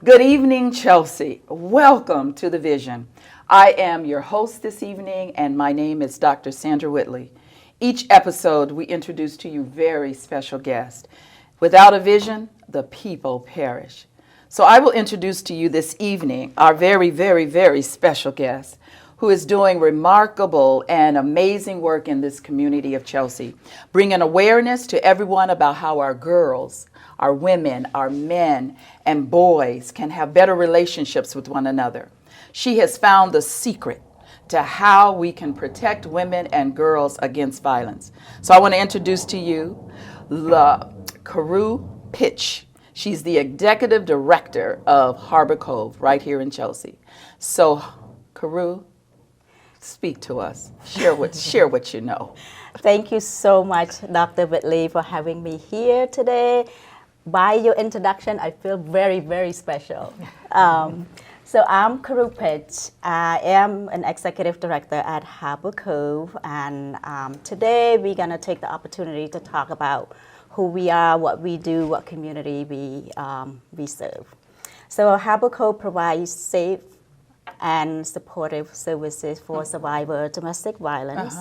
Good evening, Chelsea. Welcome to The Vision. I am your host this evening, and my name is Dr. Sandra Whitley. Each episode, we introduce to you very special guests. Without a vision, the people perish. So I will introduce to you this evening our very special guest who is doing remarkable and amazing work in this community of Chelsea, bringing awareness to everyone about how our girls, our women, our men, and boys can have better relationships with one another. She has found the secret to how we can protect women and girls against violence. So I want to introduce to you Carew Pitch. She's the executive director of HarborCov right here in Chelsea. So, Carew, speak to us. Share what you know. Thank you so much, Dr. Whitley, for having me here today. By your introduction, I feel very special. So I'm Carew Pitch. I am an executive director at HarborCov, and today we're going to take the opportunity to talk about who we are, what we do, what community we serve. So HarborCov provides safe and supportive services for survivor domestic violence.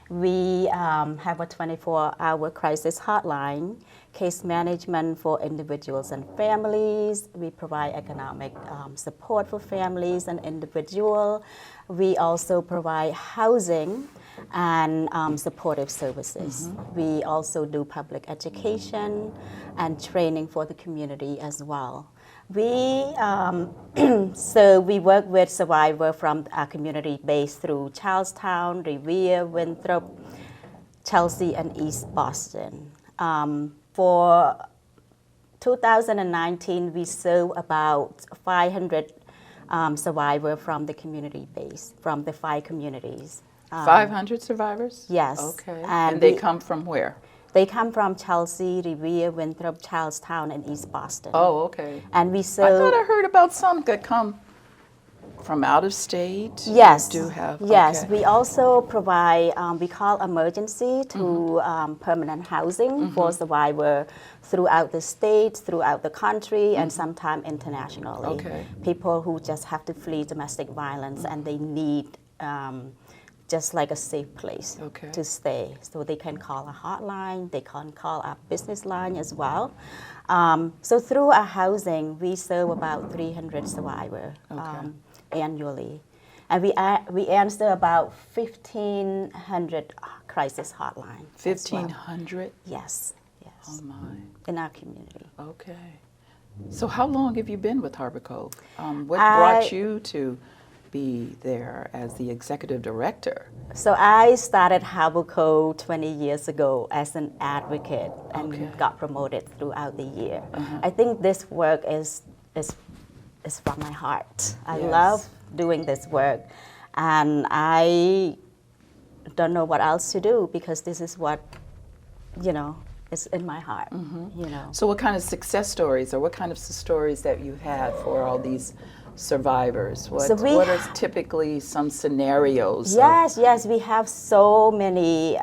We have a 24-hour crisis hotline, case management for individuals and families. We provide economic support for families and individuals. We also provide housing and supportive services. We also do public education and training for the community as well. So we work with survivors from our community based through Charlestown, Revere, Winthrop, Chelsea, and East Boston. For 2019, we served about 500 survivors from the community base, from the 5 communities. 500 survivors? Yes. Okay. And they come from where? They come from Chelsea, Revere, Winthrop, Charlestown, and East Boston. Oh, okay. And we I thought I heard about some that come from out of state. Yes. You do have. Yes. Okay. We also provide, we call emergency to permanent housing for survivors throughout the state, throughout the country, and sometimes internationally. Okay. People who just have to flee domestic violence and they need just like a safe place to stay. So they can call a hotline, they can call our business line as well. So through our housing, we serve about 300 survivors annually. And we answer about 1,500 crisis hotline. 1,500? Yes. Oh my. In our community. Okay. So how long have you been with HarborCov? What brought you to be there as the executive director? So I started HarborCov 20 years ago as an advocate and got promoted throughout the year. I think this work is from my heart. I love doing this work, and I don't know what else to do because this is what, is in my heart. So what kind of success stories or what kind of stories that you had for all these survivors? What are typically some scenarios? Yes, we have so many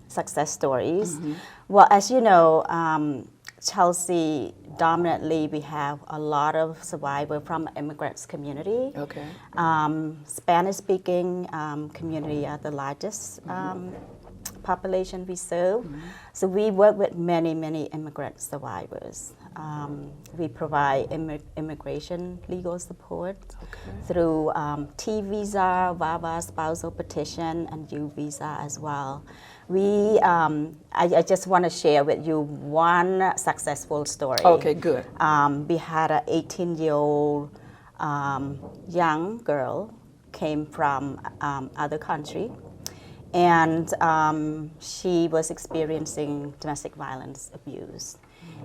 success stories. Well, as you know, Chelsea, dominantly we have a lot of survivors from immigrants community. Okay. Spanish-speaking community are the largest population we serve. So we work with many immigrant survivors. We provide immigration legal support through T visa, VAWA, spousal petition, and U visa as well. I just want to share with you one successful story. Okay, good. We had an 18-year-old young girl came from other country, and she was experiencing domestic violence abuse.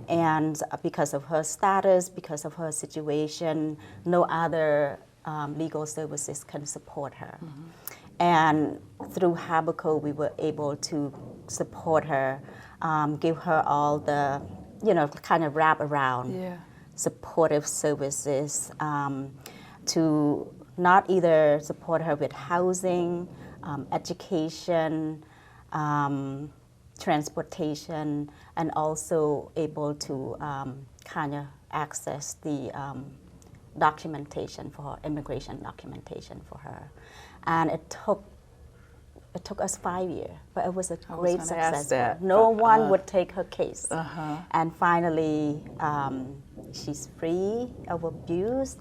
And because of her status, because of her situation, no other legal services can support her. And through HarborCov, we were able to support her, give her all the, kind of wrap around supportive services to not either support her with housing, education, transportation, and also able to kind of access the documentation for her, immigration documentation for her. And it took us 5 years, but it was a great success. No one would take her case. And finally, she's free of abuse,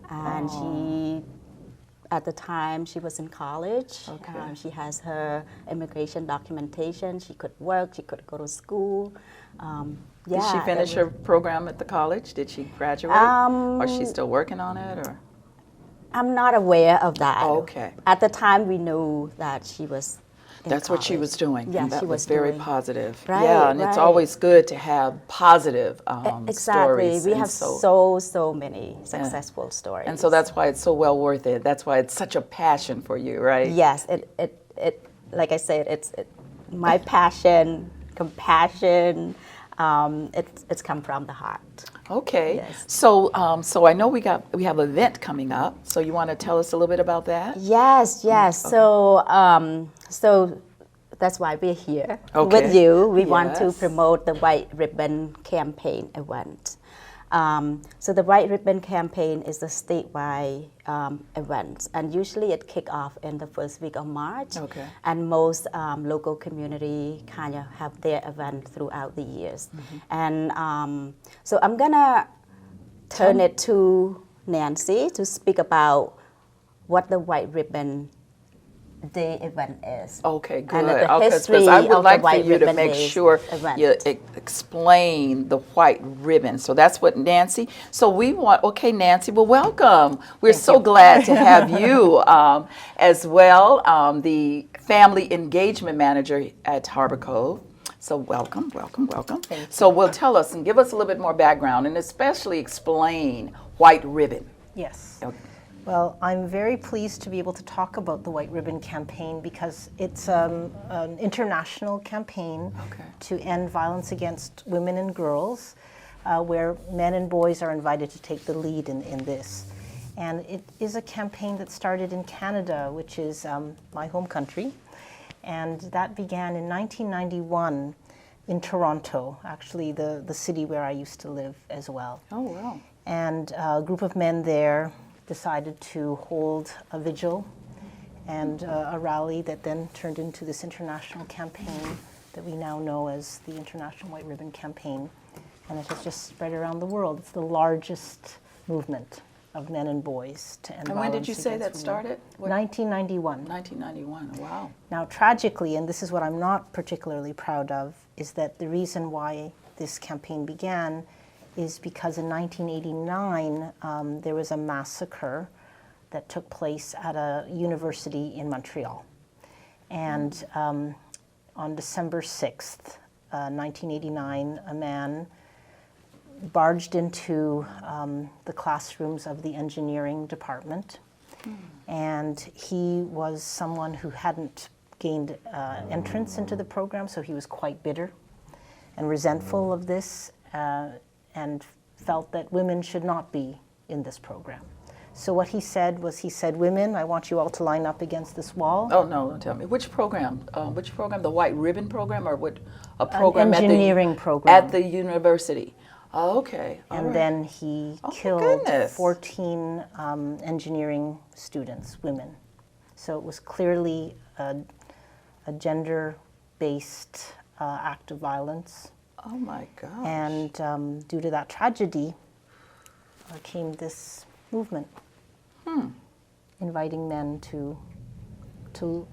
and she, at the time, she was in college. She has her immigration documentation. She could work, she could go to school. Did she finish her program at the college? Did she graduate? Or is she still working on it? Or? I'm not aware of that. Oh, okay. At the time, we knew that she was in That's college. what she was doing. Yeah, and that she was was very doing. positive. Right, yeah, and it's always good to have positive Exactly. stories. We have so many successful stories. And so that's why it's so well worth it. That's why it's such a passion for you, right? Yes, it like I said, it's my passion, compassion. It's come from the heart. Okay. Yes. So so I know we have an event coming up. So you want to tell us a little bit about that? Yes. Okay. So that's why we're here with you. We want to promote the White Ribbon Campaign event. So the White Ribbon Campaign is a statewide event, and usually it kicks off in the first week of March. And most local community kind of have their event throughout the years. And so I'm gonna turn it to Nancy to speak about what the White Ribbon Day event is. Okay, good. And the history Because I would of like the White for you to Ribbon make Day sure event. you explain the white ribbon. So that's what Nancy. So we want. Okay, Nancy. Well, welcome. We're so glad to have you as well, the family engagement manager at HarborCov. So welcome. So we'll tell us and give us a little bit more background, and especially explain white ribbon. Yes. Okay. Well, I'm very pleased to be able to talk about the White Ribbon Campaign because it's an international campaign to end violence against women and girls, where men and boys are invited to take the lead in this. And it is a campaign that started in Canada, which is my home country. And that began in 1991 in Toronto, actually the city where I used to live as well. Oh, wow. And a group of men there decided to hold a vigil and a rally that then turned into this international campaign that we now know as the International White Ribbon Campaign. And it has just spread around the world. It's the largest movement of men and boys to end violence. And when did you say that against women. started? 1991. 1991. Wow. Now, tragically, and this is what I'm not particularly proud of, is that the reason why this campaign began is because in 1989 there was a massacre that took place at a university in Montreal. And on December 6th, 1989, a man barged into the classrooms of the engineering department. And he was someone who hadn't gained entrance into the program, so he was quite bitter and resentful of this. And felt that women should not be in this program. So what he said was, women, I want you all to line up against this wall. Oh, no, don't tell me. Which program? The White Ribbon program, or what? A program An engineering program. At the university. Oh, okay. And then he killed 14 engineering students, women. So it was clearly a gender-based act of violence. Oh my gosh. And due to that tragedy came this movement, inviting men to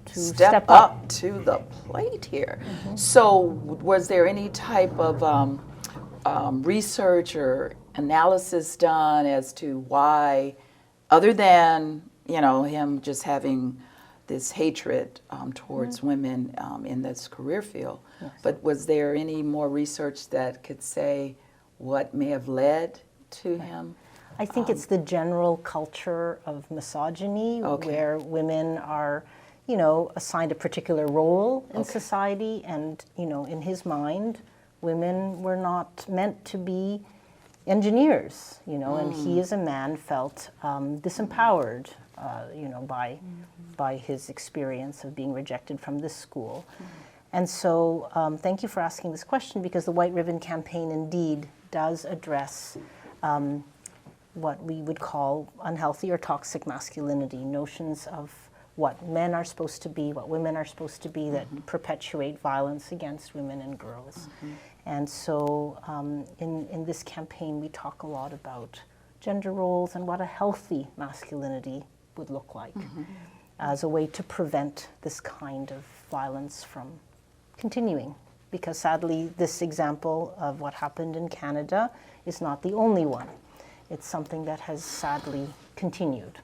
step up to the plate here. So was there any type of research or analysis done as to why, other than, him just having this hatred towards women in this career field, but was there any more research that could say what may have led to him? I think it's the general culture of misogyny, where women are, assigned a particular role in society, and, in his mind, women were not meant to be engineers, and he as a man felt disempowered, by his experience of being rejected from this school. And so thank you for asking this question, because the White Ribbon Campaign indeed does address what we would call unhealthy or toxic masculinity, notions of what men are supposed to be, what women are supposed to be, that perpetuate violence against women and girls. And so in this campaign, we talk a lot about gender roles and what a healthy masculinity would look like as a way to prevent this kind of violence from continuing. Because sadly, this example of what happened in Canada is not the only one. It's something that has sadly continued.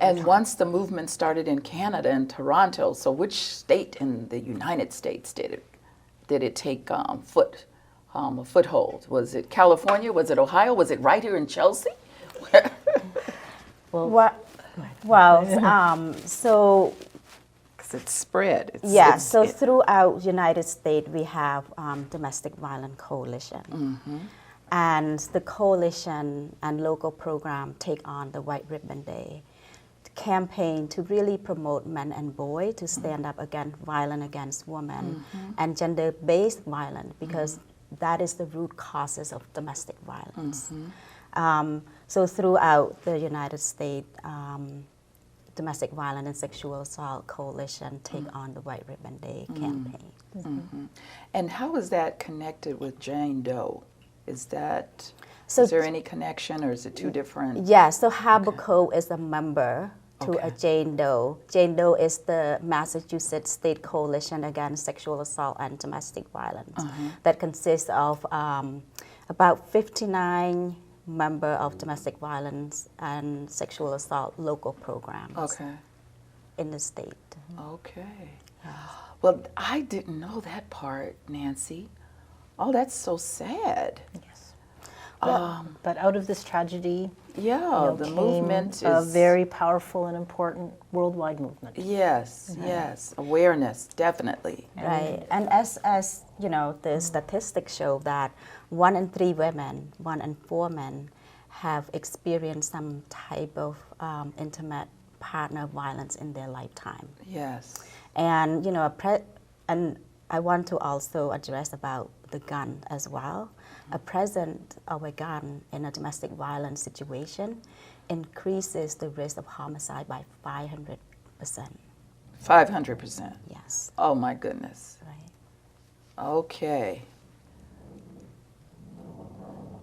And once the movement started in Canada and Toronto, so which state in the United States did it take a foothold? Was it California? Was it Ohio? Was it right here in Chelsea? So Because it's spread. Throughout United States, we have Domestic Violence Coalition. And the coalition and local program take on the White Ribbon Day campaign to really promote men and boys to stand up against violence against women and gender-based violence, because that is the root causes of domestic violence. So throughout the United States, Domestic Violence and Sexual Assault Coalition take on the White Ribbon Day campaign. And how is that connected with Jane Doe? Is there any connection, or is it two different? Yeah, so HarborCov is a member to a Jane Doe. Jane Doe is the Massachusetts State Coalition Against Sexual Assault and Domestic Violence that consists of about 59 members of domestic violence and sexual assault local programs in the state. Okay. Well, I didn't know that part, Nancy. Oh, that's so sad. Yes. But out of this tragedy, the came a a very powerful and important worldwide movement. Yes, yes, awareness, definitely. Right, and as you know, the statistics show that 1 in 3 women, 1 in 4 men have experienced some type of intimate partner violence in their lifetime. Yes. And and I want to also address about the gun as well. A presence of a gun in a domestic violence situation increases the risk of homicide by 500%. 500%? Yes. Oh my goodness. Right. Okay.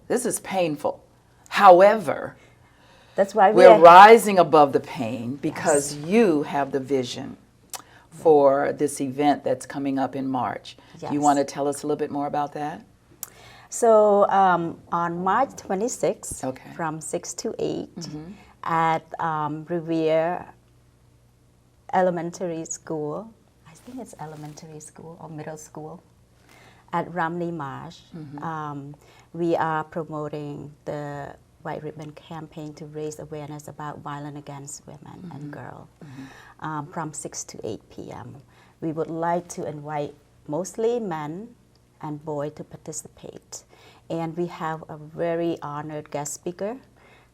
This is painful. However, that's why we're rising above the pain, because you have the vision for this event that's coming up in March. Yes. You want to tell us a little bit more about that? So on March 26th, from 6 to 8, at Revere Elementary School, I think it's elementary school or middle school, at Romney Marsh, we are promoting the White Ribbon campaign to raise awareness about violence against women and girls from 6 to 8 p.m. We would like to invite mostly men and boys to participate. And we have a very honored guest speaker,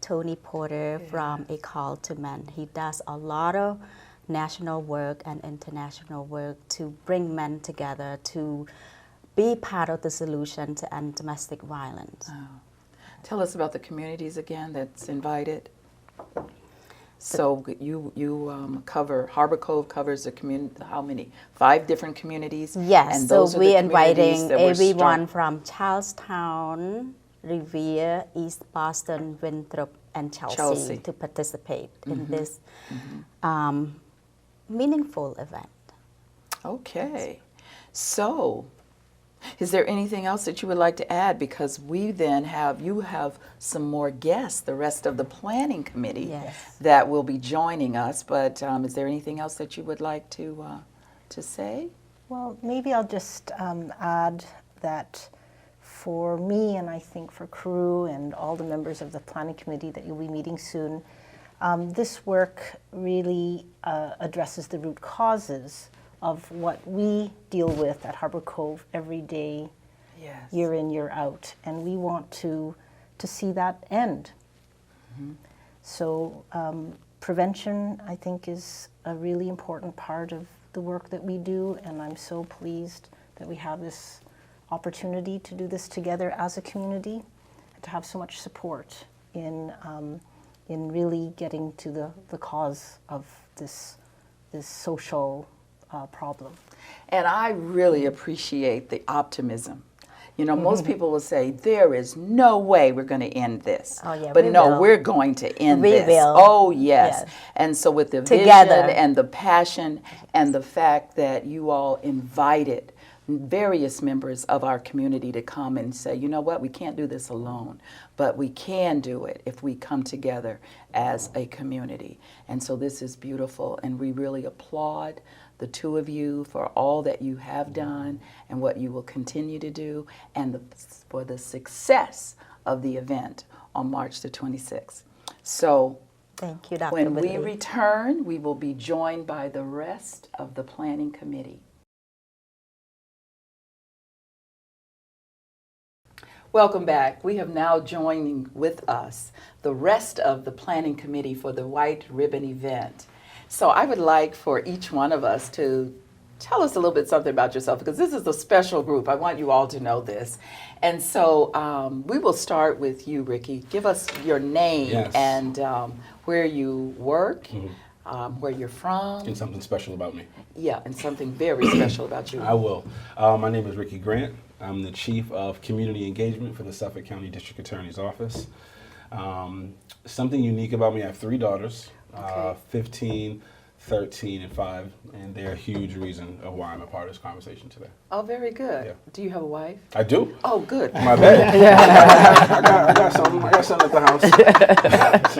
Tony Porter from A Call to Men. He does a lot of national work and international work to bring men together to be part of the solution to end domestic violence. Oh. Tell us about the communities again that's invited. So you cover, HarborCov covers the community, how many? 5 different communities? Yes, and so those we're inviting that everyone from Charlestown, Revere, East Boston, Winthrop, and Chelsea. To participate in this meaningful event. Okay. So, is there anything else that you would like to add? Because you have some more guests, the rest of the planning committee that will be joining us. But is there anything else that you would like to say? Well, maybe I'll just add that for me, and I think for Crew and all the members of the planning committee that you'll be meeting soon, this work really addresses the root causes of what we deal with at HarborCov every day, year in, year out. And we want to see that end. So prevention, I think, is a really important part of the work that we do, and I'm so pleased that we have this opportunity to do this together as a community and to have so much support in really getting to the cause of this social problem. And I really appreciate the optimism. You know, most people will say, there is no way we're going to end this. Oh, yeah, but we no, will. we're going to end We this. will. Oh, yes. Yes. And so with the Together. vision and the passion and the fact that you all invited various members of our community to come and say, you know what, we can't do this alone, but we can do it if we come together as a community. And so this is beautiful, and we really applaud the two of you for all that you have done and what you will continue to do, and for the success of the event on March the 26th. So Thank you, Dr. when we Whitley. return, we will be joined by the rest of the planning committee. Welcome back. We have now joining with us the rest of the planning committee for the White Ribbon event. So I would like for each one of us to tell us a little bit something about yourself, because this is a special group. I want you all to know this. And so we will start with you, Ricky. Give us your name. Yes. And where you work, where you're from. And something special about me. Yeah, and something very special about you. I will. My name is Ricky Grant. I'm the Chief of Community Engagement for the Suffolk County District Attorney's Office. Something unique about me, I have 3 daughters, Okay. 15, 13, and 5, and they're a huge reason of why I'm a part of this conversation today. Oh, very good. Yeah. Do you have a wife? I do. Oh, good. My bad. I got something. I got something at the house.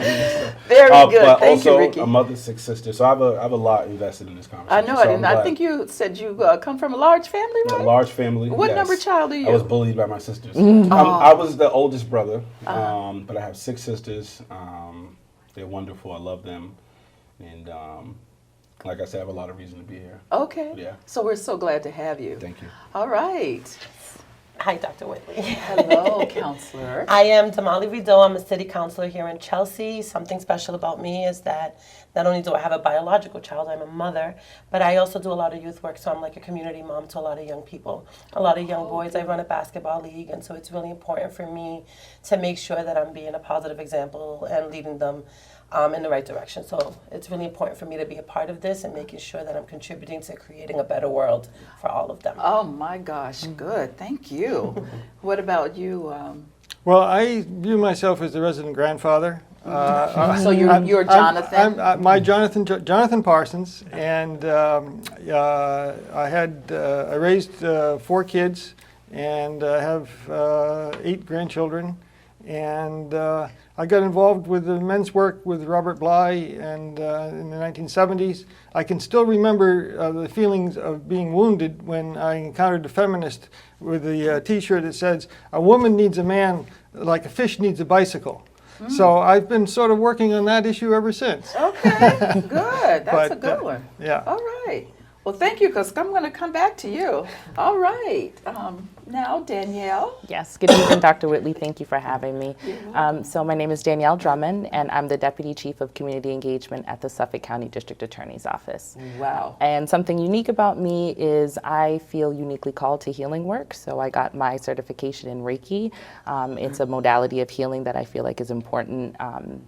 Very good. But Thank also you, Ricky. a mother, 6 sisters. So I have a lot invested in this I conversation. know So I didn't. I'm I glad. think you said you come from a large family, A right? large family. What yes. number child are you? I was bullied by my sisters. I was the oldest brother, but I have 6 sisters. They're wonderful. I love them. And like I said, I have a lot of reason to be here. Okay. Yeah. So we're so glad to have you. Thank you. All right. Hi, Dr. Whitley. Hello, counselor. I am Damali Rideau. I'm a city councilor here in Chelsea. Something special about me is that not only do I have a biological child, I'm a mother, but I also do a lot of youth work, so I'm like a community mom to a lot of young people, a lot of young boys. I run a basketball league, and so it's really important for me to make sure that I'm being a positive example and leading them in the right direction. So it's really important for me to be a part of this and making sure that I'm contributing to creating a better world for all of them. Oh my gosh, good. Thank you. What about you? Well, I view myself as the resident grandfather. So you're Jonathan? I'm Jonathan Parsons, and I raised 4 kids, and I have 8 grandchildren, and I got involved with the men's work with Robert Bly and in the 1970s. I can still remember the feelings of being wounded when I encountered a feminist with a T-shirt that says, "A woman needs a man like a fish needs a bicycle." So I've been sort of working on that issue ever since. Okay, good. That's But, a good one. Yeah. All right. Well, thank you, because I'm going to come back to you. All right. Now, Danielle. Yes, good evening, Dr. Whitley. Thank you for having me. So my name is Danielle Drummond, and I'm the Deputy Chief of Community Engagement at the Suffolk County District Attorney's Office. Wow. And something unique about me is I feel uniquely called to healing work. So I got my certification in Reiki. It's a modality of healing that I feel like is important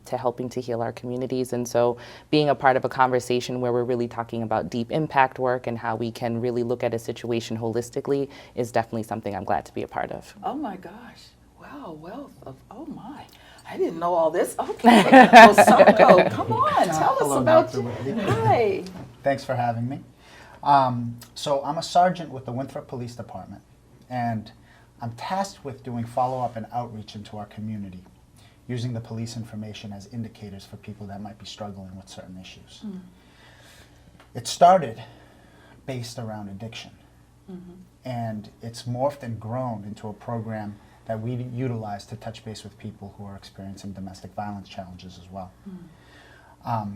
to helping to heal our communities. And so being a part of a conversation where we're really talking about deep impact work and how we can really look at a situation holistically is definitely something I'm glad to be a part of. Oh my gosh. Wow, wealth of, oh my. I didn't know all this. Okay. Well, Santo, come on. Tell us Hello, about Dr. you. Whitley. Hi. Thanks for having me. So I'm a sergeant with the Winthrop Police Department, and I'm tasked with doing follow-up and outreach into our community, using the police information as indicators for people that might be struggling with certain issues. It started based around addiction, and it's morphed and grown into a program that we utilize to touch base with people who are experiencing domestic violence challenges as well.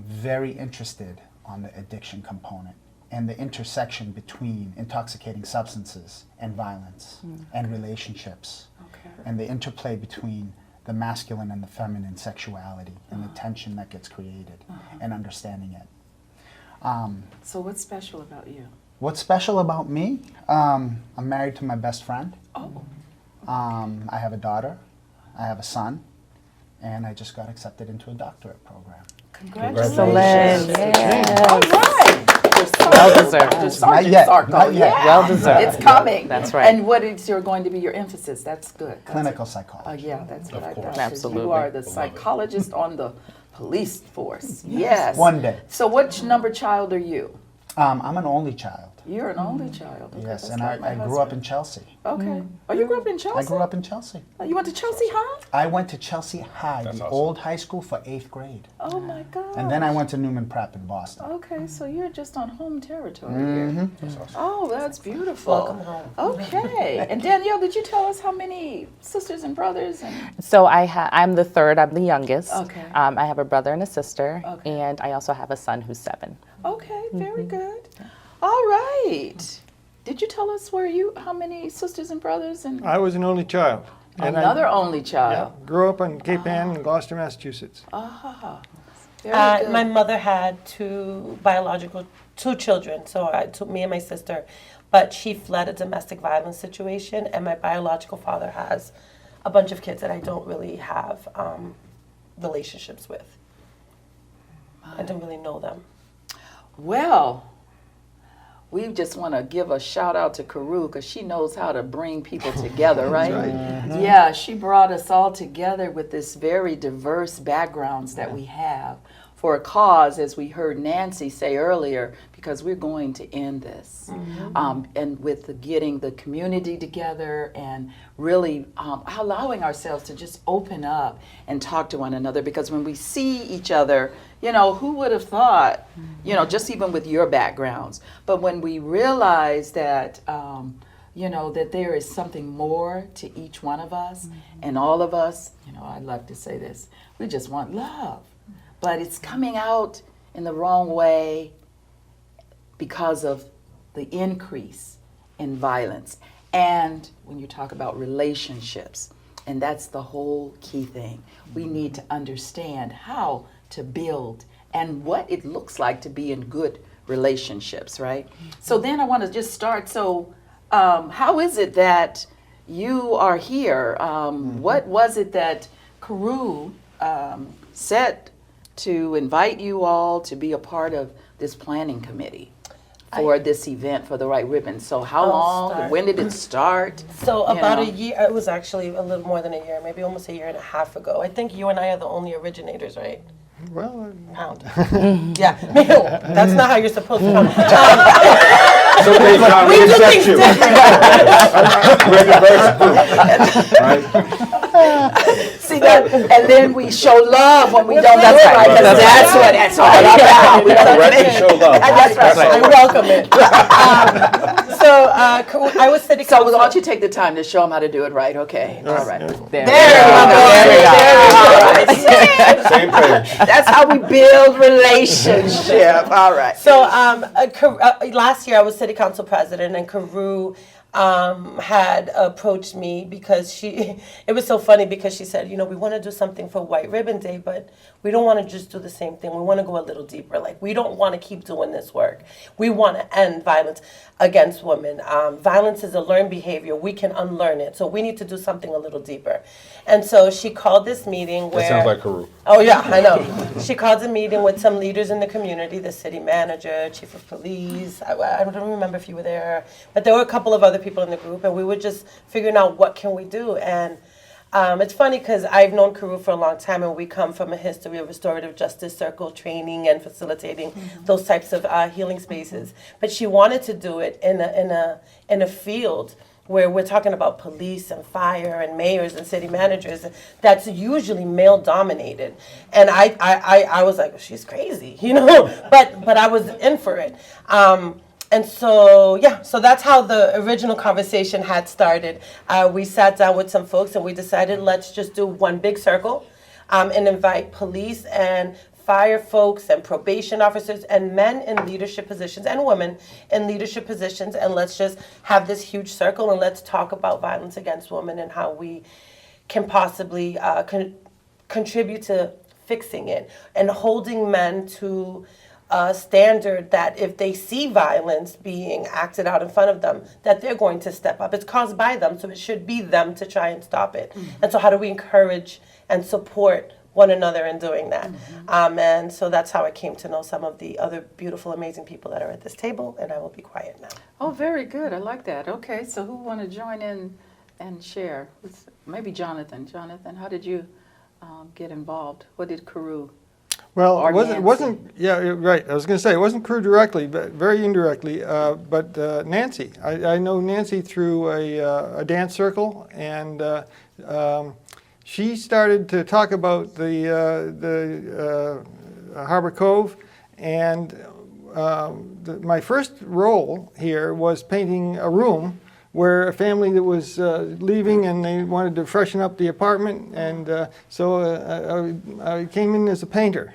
Very interested on the addiction component and the intersection between intoxicating substances and violence and relationships, and the interplay between the masculine and the feminine sexuality and the tension that gets created and understanding it. So what's special about you? What's special about me? I'm married to my best friend. Oh. I have a daughter. I have a son. and I just got accepted into a doctorate program. Congratulations. All right. Well deserved. Not yet, Sarko. not yet. Yeah. Well deserved. It's coming. That's right. And what is going to be your emphasis? That's good. Clinical psychology. Yeah, that's what I thought. 'Cause Absolutely. You are the psychologist on the police force. Yes. One day. So which number child are you? I'm an only child. You're an only child. Okay, Yes, that's and like my I grew up in husband. Chelsea. Okay. Oh, you grew up in Chelsea? I grew up in Chelsea. Oh, you went to Chelsea High? I went to Chelsea High, That's the awesome. old high school, for 8th grade. Oh my God. And then I went to Newman Prep in Boston. Okay, so you're just on home territory here. Oh, that's beautiful. Welcome home. Okay. And Danielle, did you tell us how many sisters and brothers? And So I'm the third. I'm the youngest. Okay. I have a brother and a sister, Okay. and I also have a son who's 7. okay, very good. All right. Did you tell us how many sisters and brothers? And I was an only child. And another only I child. grew up in Cape Ann in Gloucester, Massachusetts. Ah, very good. My mother had two children, so me and my sister, but she fled a domestic violence situation, and my biological father has a bunch of kids that I don't really have relationships with. I don't really know them. Well, we just want to give a shout out to Karu because she knows how to bring people together, right? Yeah, she brought us all together with this very diverse backgrounds that we have for a cause, as we heard Nancy say earlier, because we're going to end this. And with getting the community together and really allowing ourselves to just open up and talk to one another, because when we see each other, who would have thought, just even with your backgrounds, but when we realize that, that there is something more to each one of us and all of us, I'd love to say this, we just want love. But it's coming out in the wrong way because of the increase in violence. And when you talk about relationships, and that's the whole key thing, we need to understand how to build and what it looks like to be in good relationships, right? So then I want to just start. So how is it that you are here? What was it that Karu said to invite you all to be a part of this planning committee for this event for the White Ribbon? So how long, when did it start? So about a year, it was actually a little more than a year, maybe almost a year and a half ago. I think you and I are the only originators, right? Well, Pound. Yeah, that's not how you're supposed to come. So they John, we do accept things you. We're the diverse group, right? See that, and then we show love when we don't do it right. 'Cause That's that's what it's all about. We That's don't right, make- we show love. That's right. I welcome it. I was city So council. why don't you take the time to show them how to do it right? Okay. All right. There There we go. Same page. That's how we build relationship. All right. So last year I was city council president, and Karu had approached me because it was so funny because she said, we want to do something for White Ribbon Day, but we don't want to just do the same thing. We want to go a little deeper. Like, we don't want to keep doing this work. We want to end violence against women. Violence is a learned behavior. We can unlearn it. So we need to do something a little deeper. And so she called this meeting where... That sounds like Karu. Oh, yeah, I know. She called a meeting with some leaders in the community, the city manager, chief of police. I don't remember if you were there, but there were a couple of other people in the group, and we were just figuring out what can we do. And it's funny because I've known Karu for a long time, and we come from a history of restorative justice circle training and facilitating those types of healing spaces. But she wanted to do it in a field where we're talking about police and fire and mayors and city managers that's usually male dominated. And I was like, she's crazy, but I was in for it. And so that's how the original conversation had started. We sat down with some folks and we decided, let's just do one big circle and invite police and fire folks and probation officers and men in leadership positions and women in leadership positions, and let's just have this huge circle and let's talk about violence against women and how we can possibly contribute to fixing it and holding men to a standard that if they see violence being acted out in front of them, that they're going to step up. It's caused by them, so it should be them to try and stop it. And so how do we encourage and support one another in doing that? And so that's how I came to know some of the other beautiful, amazing people that are at this table, and I will be quiet now. Oh, very good. I like that. Okay, so who want to join in and share? Maybe Jonathan. Jonathan, how did you get involved? What did Carew? Well, Or it wasn't, yeah, you're right. I was going to say, it wasn't Crew directly, but very indirectly. But Nancy, I know Nancy through a dance circle, and she started to talk about the HarborCov, and my first role here was painting a room where a family that was leaving and they wanted to freshen up the apartment, and so I came in as a painter.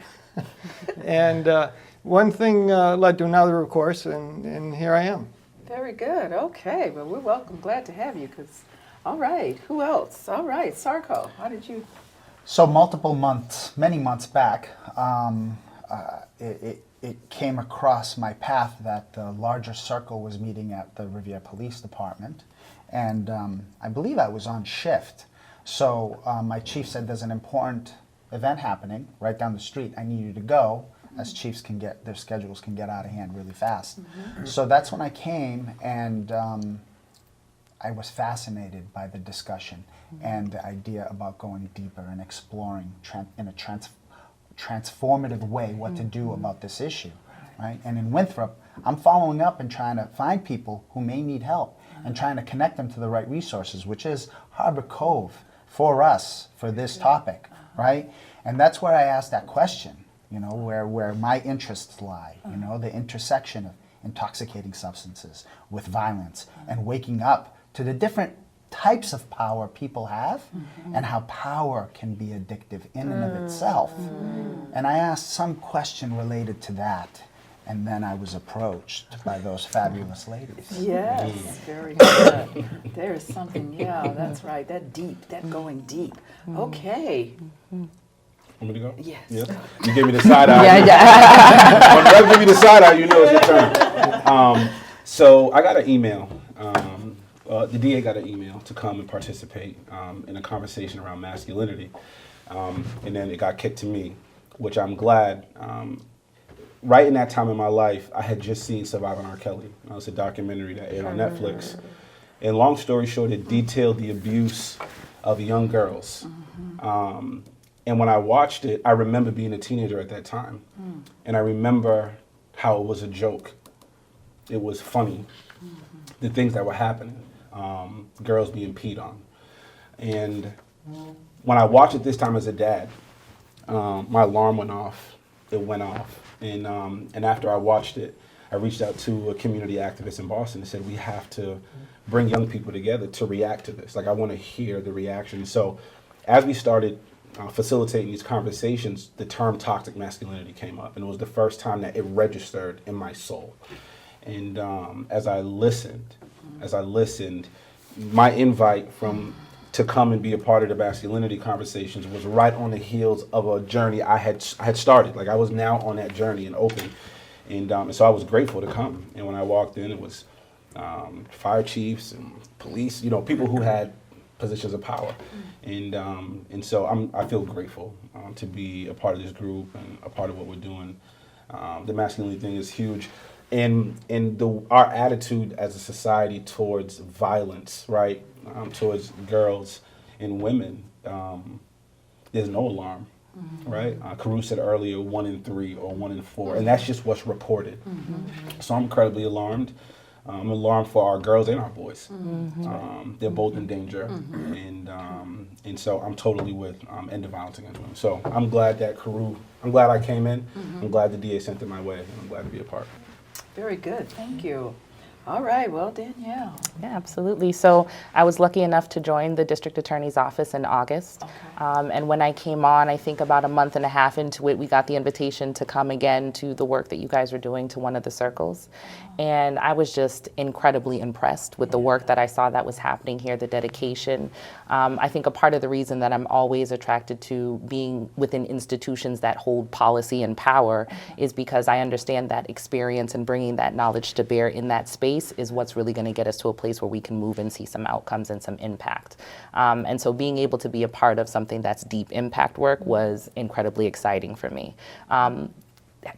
And one thing led to another, of course, and here I am. Very good. Okay. Well, we're welcome. Glad to have you. All right. Who else? All right. Sarko, how did you? So many months back, it came across my path that the larger circle was meeting at the Revere Police Department, and I believe I was on shift. So my chief said, there's an important event happening right down the street. I need you to go, as chiefs their schedules can get out of hand really fast. So that's when I came, and I was fascinated by the discussion and the idea about going deeper and exploring in a transformative way what to do about this issue, right? And in Winthrop, I'm following up and trying to find people who may need help and trying to connect them to the right resources, which is HarborCov for us, for this topic, right? And that's where I asked that question, you know, where my interests lie, you know, the intersection of intoxicating substances with violence and waking up to the different types of power people have and how power can be addictive in and of itself. And I asked some question related to that, and then I was approached by those fabulous ladies. Yes, very good. There is something, yeah, that's right. That going deep. Okay. Want me to go? Yes. Yeah. You gave me the side eye. When Rev give me the side eye, you know it's your turn. So I got an email. The DA got an email to come and participate in a conversation around masculinity. And then it got kicked to me, which I'm glad. Right in that time in my life, I had just seen Surviving R. Kelly. It was a documentary that aired on Netflix. And long story short, it detailed the abuse of young girls. And when I watched it, I remember being a teenager at that time. And I remember how it was a joke. It was funny, the things that were happening, girls being peed on. And when I watched it this time as a dad, my alarm went off. It went off. And after I watched it, I reached out to a community activist in Boston and said, we have to bring young people together to react to this. Like, I want to hear the reaction. So as we started facilitating these conversations, the term toxic masculinity came up. And it was the first time that it registered in my soul. And as I listened, my invite to come and be a part of the masculinity conversations was right on the heels of a journey I had started. Like, I was now on that journey and open. And so I was grateful to come. And when I walked in, it was fire chiefs and police, you know, people who had positions of power. And so I feel grateful to be a part of this group and a part of what we're doing. The masculinity thing is huge. And our attitude as a society towards violence, right, towards girls and women, there's no alarm, right? Carew said earlier 1 in 3 or 1 in 4, and that's just what's reported. So I'm incredibly alarmed. I'm alarmed for our girls and our boys. They're both in danger, and so I'm totally with end the violence against women. So I'm glad that I'm glad I came in. I'm glad the DA sent it my way, and I'm glad to be a part. Very good. Thank you. All right, well, Danielle. Yeah, absolutely. So I was lucky enough to join the district attorney's office in August. And when I came on, I think about a month and a half into it, we got the invitation to come again to the work that you guys were doing to one of the circles. And I was just incredibly impressed with the work that I saw that was happening here, the dedication. I think a part of the reason that I'm always attracted to being within institutions that hold policy and power is because I understand that experience and bringing that knowledge to bear in that space is what's really going to get us to a place where we can move and see some outcomes and some impact. And so being able to be a part of something that's deep impact work was incredibly exciting for me.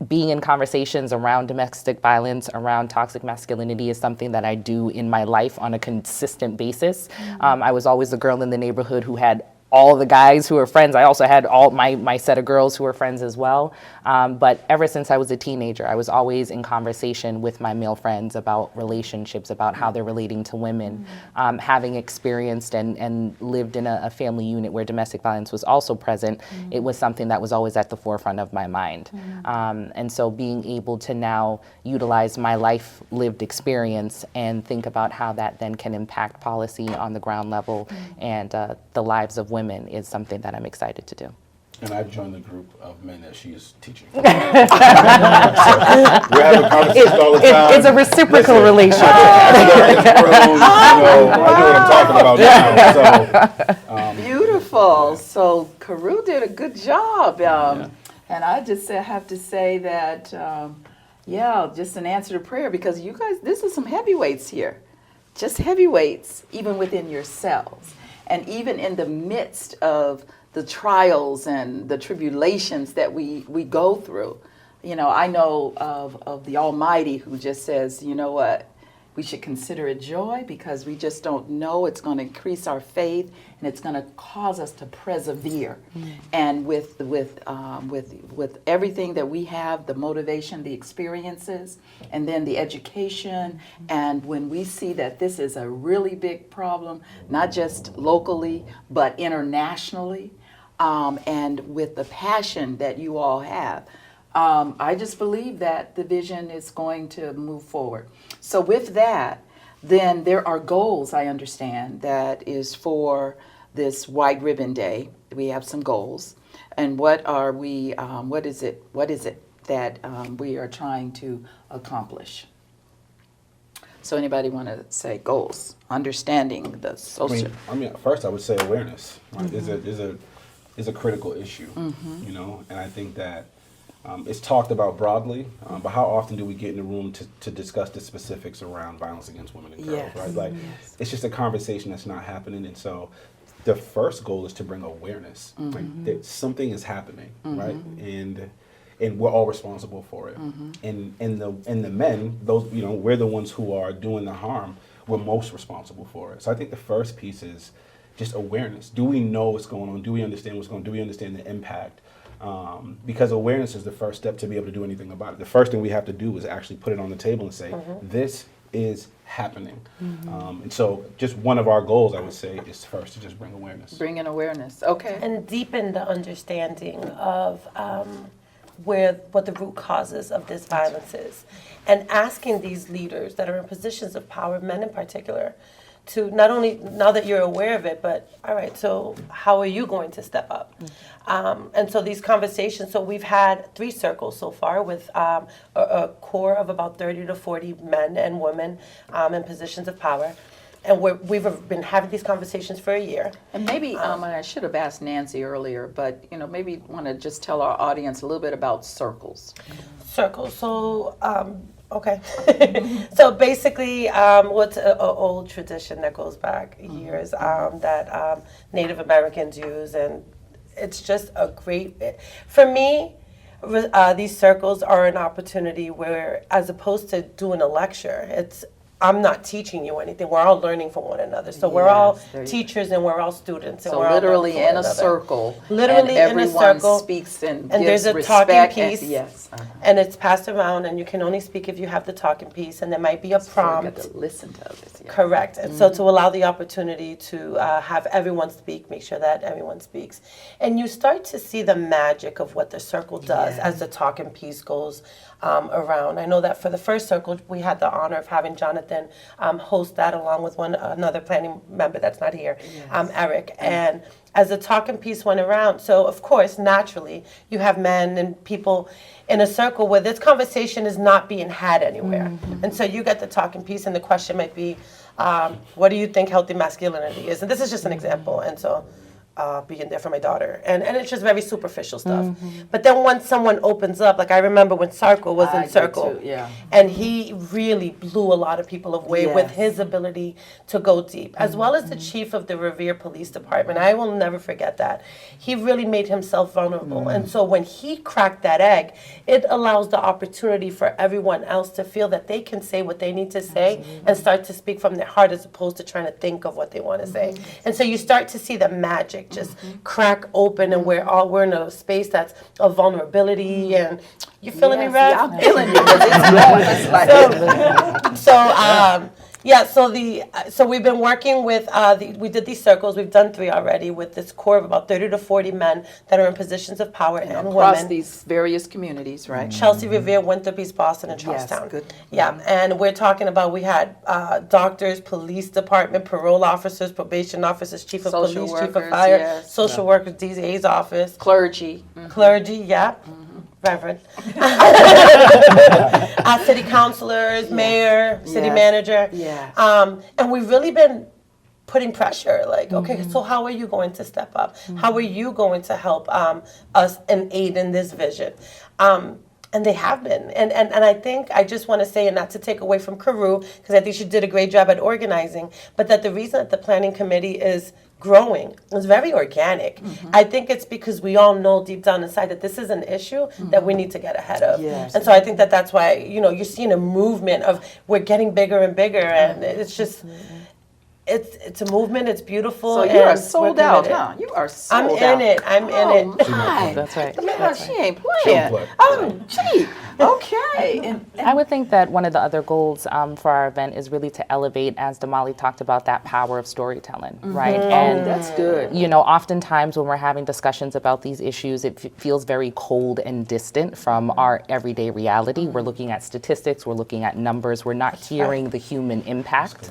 Being in conversations around domestic violence, around toxic masculinity is something that I do in my life on a consistent basis. I was always the girl in the neighborhood who had all the guys who were friends. I also had all my set of girls who were friends as well. But ever since I was a teenager, I was always in conversation with my male friends about relationships, about how they're relating to women. Having experienced and lived in a family unit where domestic violence was also present, it was something that was always at the forefront of my mind. And so being able to now utilize my life lived experience and think about how that then can impact policy on the ground level and the lives of women is something that I'm excited to do. And I've joined the group of men that she is teaching. So we're having conversations all the time. It's a reciprocal relationship. I know what I'm talking about now. So, Beautiful. So Carew did a good job. And I just have to say that, just an answer to prayer, because you guys, this is some heavyweights here. Just heavyweights, even within yourselves. And even in the midst of the trials and the tribulations that we go through. You know, I know of the Almighty who just says, you know what, we should consider it joy because we just don't know. It's going to increase our faith and it's going to cause us to persevere. And with everything that we have, the motivation, the experiences, and then the education, and when we see that this is a really big problem, not just locally, but internationally, and with the passion that you all have, I just believe that the vision is going to move forward. So with that, then there are goals, I understand, that is for this White Ribbon Day. We have some goals. And what are we, what is it that we are trying to accomplish? So anybody want to say goals, understanding the social? I mean, first I would say awareness, right? is a critical issue, you know, and I think that it's talked about broadly, but how often do we get in the room to discuss the specifics around violence against women and girls, right? Like, it's just a conversation that's not happening, and so the first goal is to bring awareness. Like, that something is happening, right? And we're all responsible for it. And the men, those, you know, we're the ones who are doing the harm. We're most responsible for it. So I think the first piece is just awareness. Do we know what's going on? Do we understand what's going on? Do we understand the impact? Because awareness is the first step to be able to do anything about it. The first thing we have to do is actually put it on the table and say, this is happening. And so just one of our goals, I would say, is first to just bring awareness. Bring in awareness, okay. And deepen the understanding of what the root causes of this violence is. And asking these leaders that are in positions of power, men in particular, to not only, now that you're aware of it, but all right, so how are you going to step up? And so these conversations, so we've had 3 circles so far with a core of about 30 to 40 men and women in positions of power. And we've been having these conversations for a year. And maybe, I should have asked Nancy earlier, but, you know, maybe want to just tell our audience a little bit about circles. Circles, so, okay. So basically, what's an old tradition that goes back years that Native Americans use, and it's just a great, for me, these circles are an opportunity where, as opposed to doing a lecture, I'm not teaching you anything. We're all learning from one another. So we're all teachers and we're all students. And So we're literally all in a circle. Literally and in a everyone circle. speaks and And gives there's a respect. talking piece. And, yes. And it's passed around, and you can only speak if you have the talking piece, and there might be a So you prompt. got to listen to others. Yeah. Correct. And so to allow the opportunity to have everyone speak, make sure that everyone speaks. And you start to see the magic of what the circle does as the talking piece goes around. I know that for the first circle, we had the honor of having Jonathan host that along with another planning member that's not here, Eric. And as the talking piece went around, so of course, naturally, you have men and people in a circle where this conversation is not being had anywhere. And so you get the talking piece, and the question might be, what do you think healthy masculinity is? And this is just an example. And so being there for my daughter. And it's just very superficial stuff. But then once someone opens up, like I remember when Sarko was in Circle, and he really blew a lot of people away with his ability to go deep, as well as the chief of the Revere Police Department. I will never forget that. He really made himself vulnerable. And so when he cracked that egg, it allows the opportunity for everyone else to feel that they can say what they need to say and start to speak from their heart as opposed to trying to think of what they want to say. And so you start to see the magic just crack open, and we're in a space that's of vulnerability. And you feeling me, Rev? Yeah, I'm feeling you. So we've been working with we did these circles. We've done 3 already with this core of about 30 to 40 men that are in positions of power and across women. these various communities, right? Chelsea, Revere, Winthrop, East Boston, and Charlestown. Yes, good. Yeah, and we're talking about, we had doctors, police department, parole officers, probation officers, chief of Social police, chief of workers, fire, yes. social workers, DA's office, Clergy. clergy, Reverend, city councilors, mayor, city manager. And we've really been putting pressure, like, okay, so how are you going to step up? How are you going to help us and aid in this vision? And they have been. And I think, I just want to say, and not to take away from Karu, because I think she did a great job at organizing, but that the reason that the planning committee is growing is very organic. I think it's because we all know deep down inside that this is an issue that we need to get ahead of. And so I think that that's why, you're seeing a movement of, we're getting bigger and bigger, and it's just, it's a movement, it's beautiful. So you are sold out, huh? You are sold out. I'm in it. I'm in it. My. That's right. She ain't playing. Oh, gee. Okay. And I would think that one of the other goals for our event is really to elevate, as Damali talked about, that power of storytelling, right? And that's good. Oftentimes when we're having discussions about these issues, it feels very cold and distant from our everyday reality. We're looking at statistics, we're looking at numbers, we're not hearing the human impact.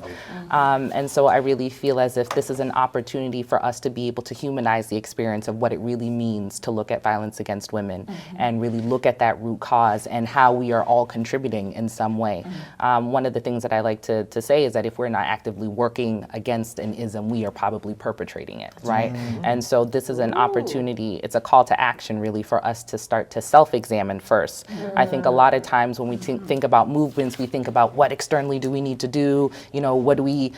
And so I really feel as if this is an opportunity for us to be able to humanize the experience of what it really means to look at violence against women and really look at that root cause and how we are all contributing in some way. One of the things that I like to say is that if we're not actively working against an ism, we are probably perpetrating it, right? And so this is an opportunity, it's a call to action really for us to start to self-examine first. I think a lot of times when we think about movements, we think about what externally do we need to do, what do we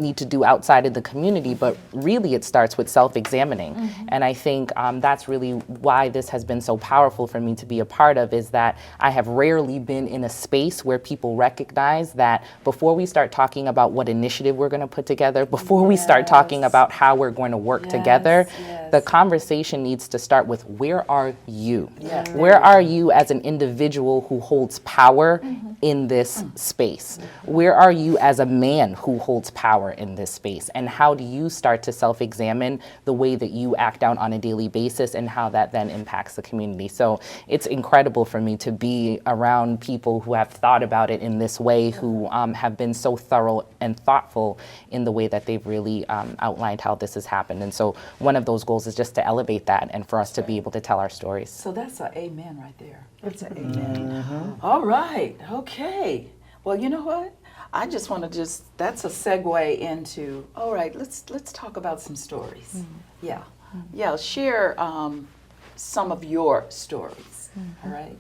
need to do outside of the community, but really it starts with self-examining. And I think that's really why this has been so powerful for me to be a part of, is that I have rarely been in a space where people recognize that before we start talking about what initiative we're going to put together, before we start talking about how we're going to work together, the conversation needs to start with, where are you? Where are you as an individual who holds power in this space? Where are you as a man who holds power in this space? And how do you start to self-examine the way that you act out on a daily basis and how that then impacts the community? So it's incredible for me to be around people who have thought about it in this way, who have been so thorough and thoughtful in the way that they've really outlined how this has happened. And so one of those goals is just to elevate that and for us to be able to tell our stories. So that's an amen right there. That's an amen. All right. Okay. Well, you know what? I just want to that's a segue into, all right, let's talk about some stories. Yeah. Share some of your stories. All right.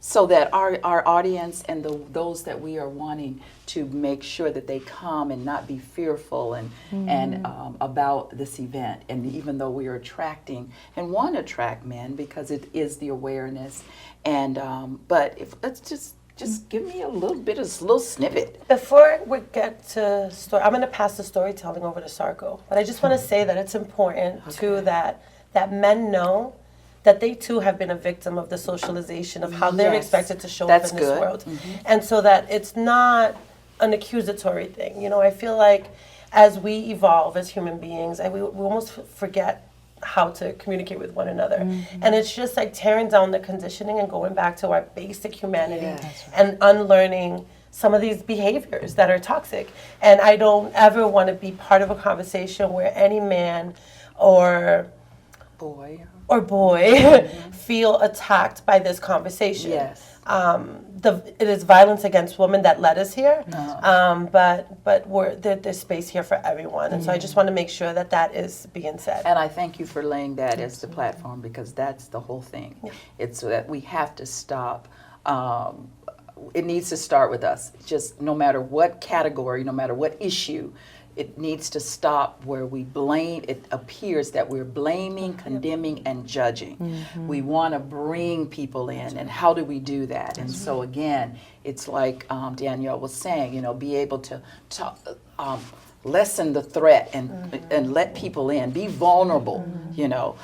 So that our audience and those that we are wanting to make sure that they come and not be fearful and about this event. And even though we are attracting and want to attract men because it is the awareness, and but let's just give me a little snippet. Before we get to story, I'm going to pass the storytelling over to Sarko. But I just want to say that it's important too that men know that they too have been a victim of the socialization of how they're expected to show up in this world. And so that it's not an accusatory thing. I feel like as we evolve as human beings, we almost forget how to communicate with one another. And it's just like tearing down the conditioning and going back to our basic humanity and unlearning some of these behaviors that are toxic. And I don't ever want to be part of a conversation where any man or Boy. feel attacked by this conversation. Yes. It is violence against women that led us here, but there's space here for everyone, and so I just want to make sure that that is being said. And I thank you for laying that as the platform, because that's the whole thing. It's that we have to stop. It needs to start with us. Just no matter what category, no matter what issue, it needs to stop where we blame. It appears that we're blaming, condemning, and judging. We want to bring people in, and how do we do that? And so again, it's like Danielle was saying, you know, be able to lessen the threat and let people in, be vulnerable, you know,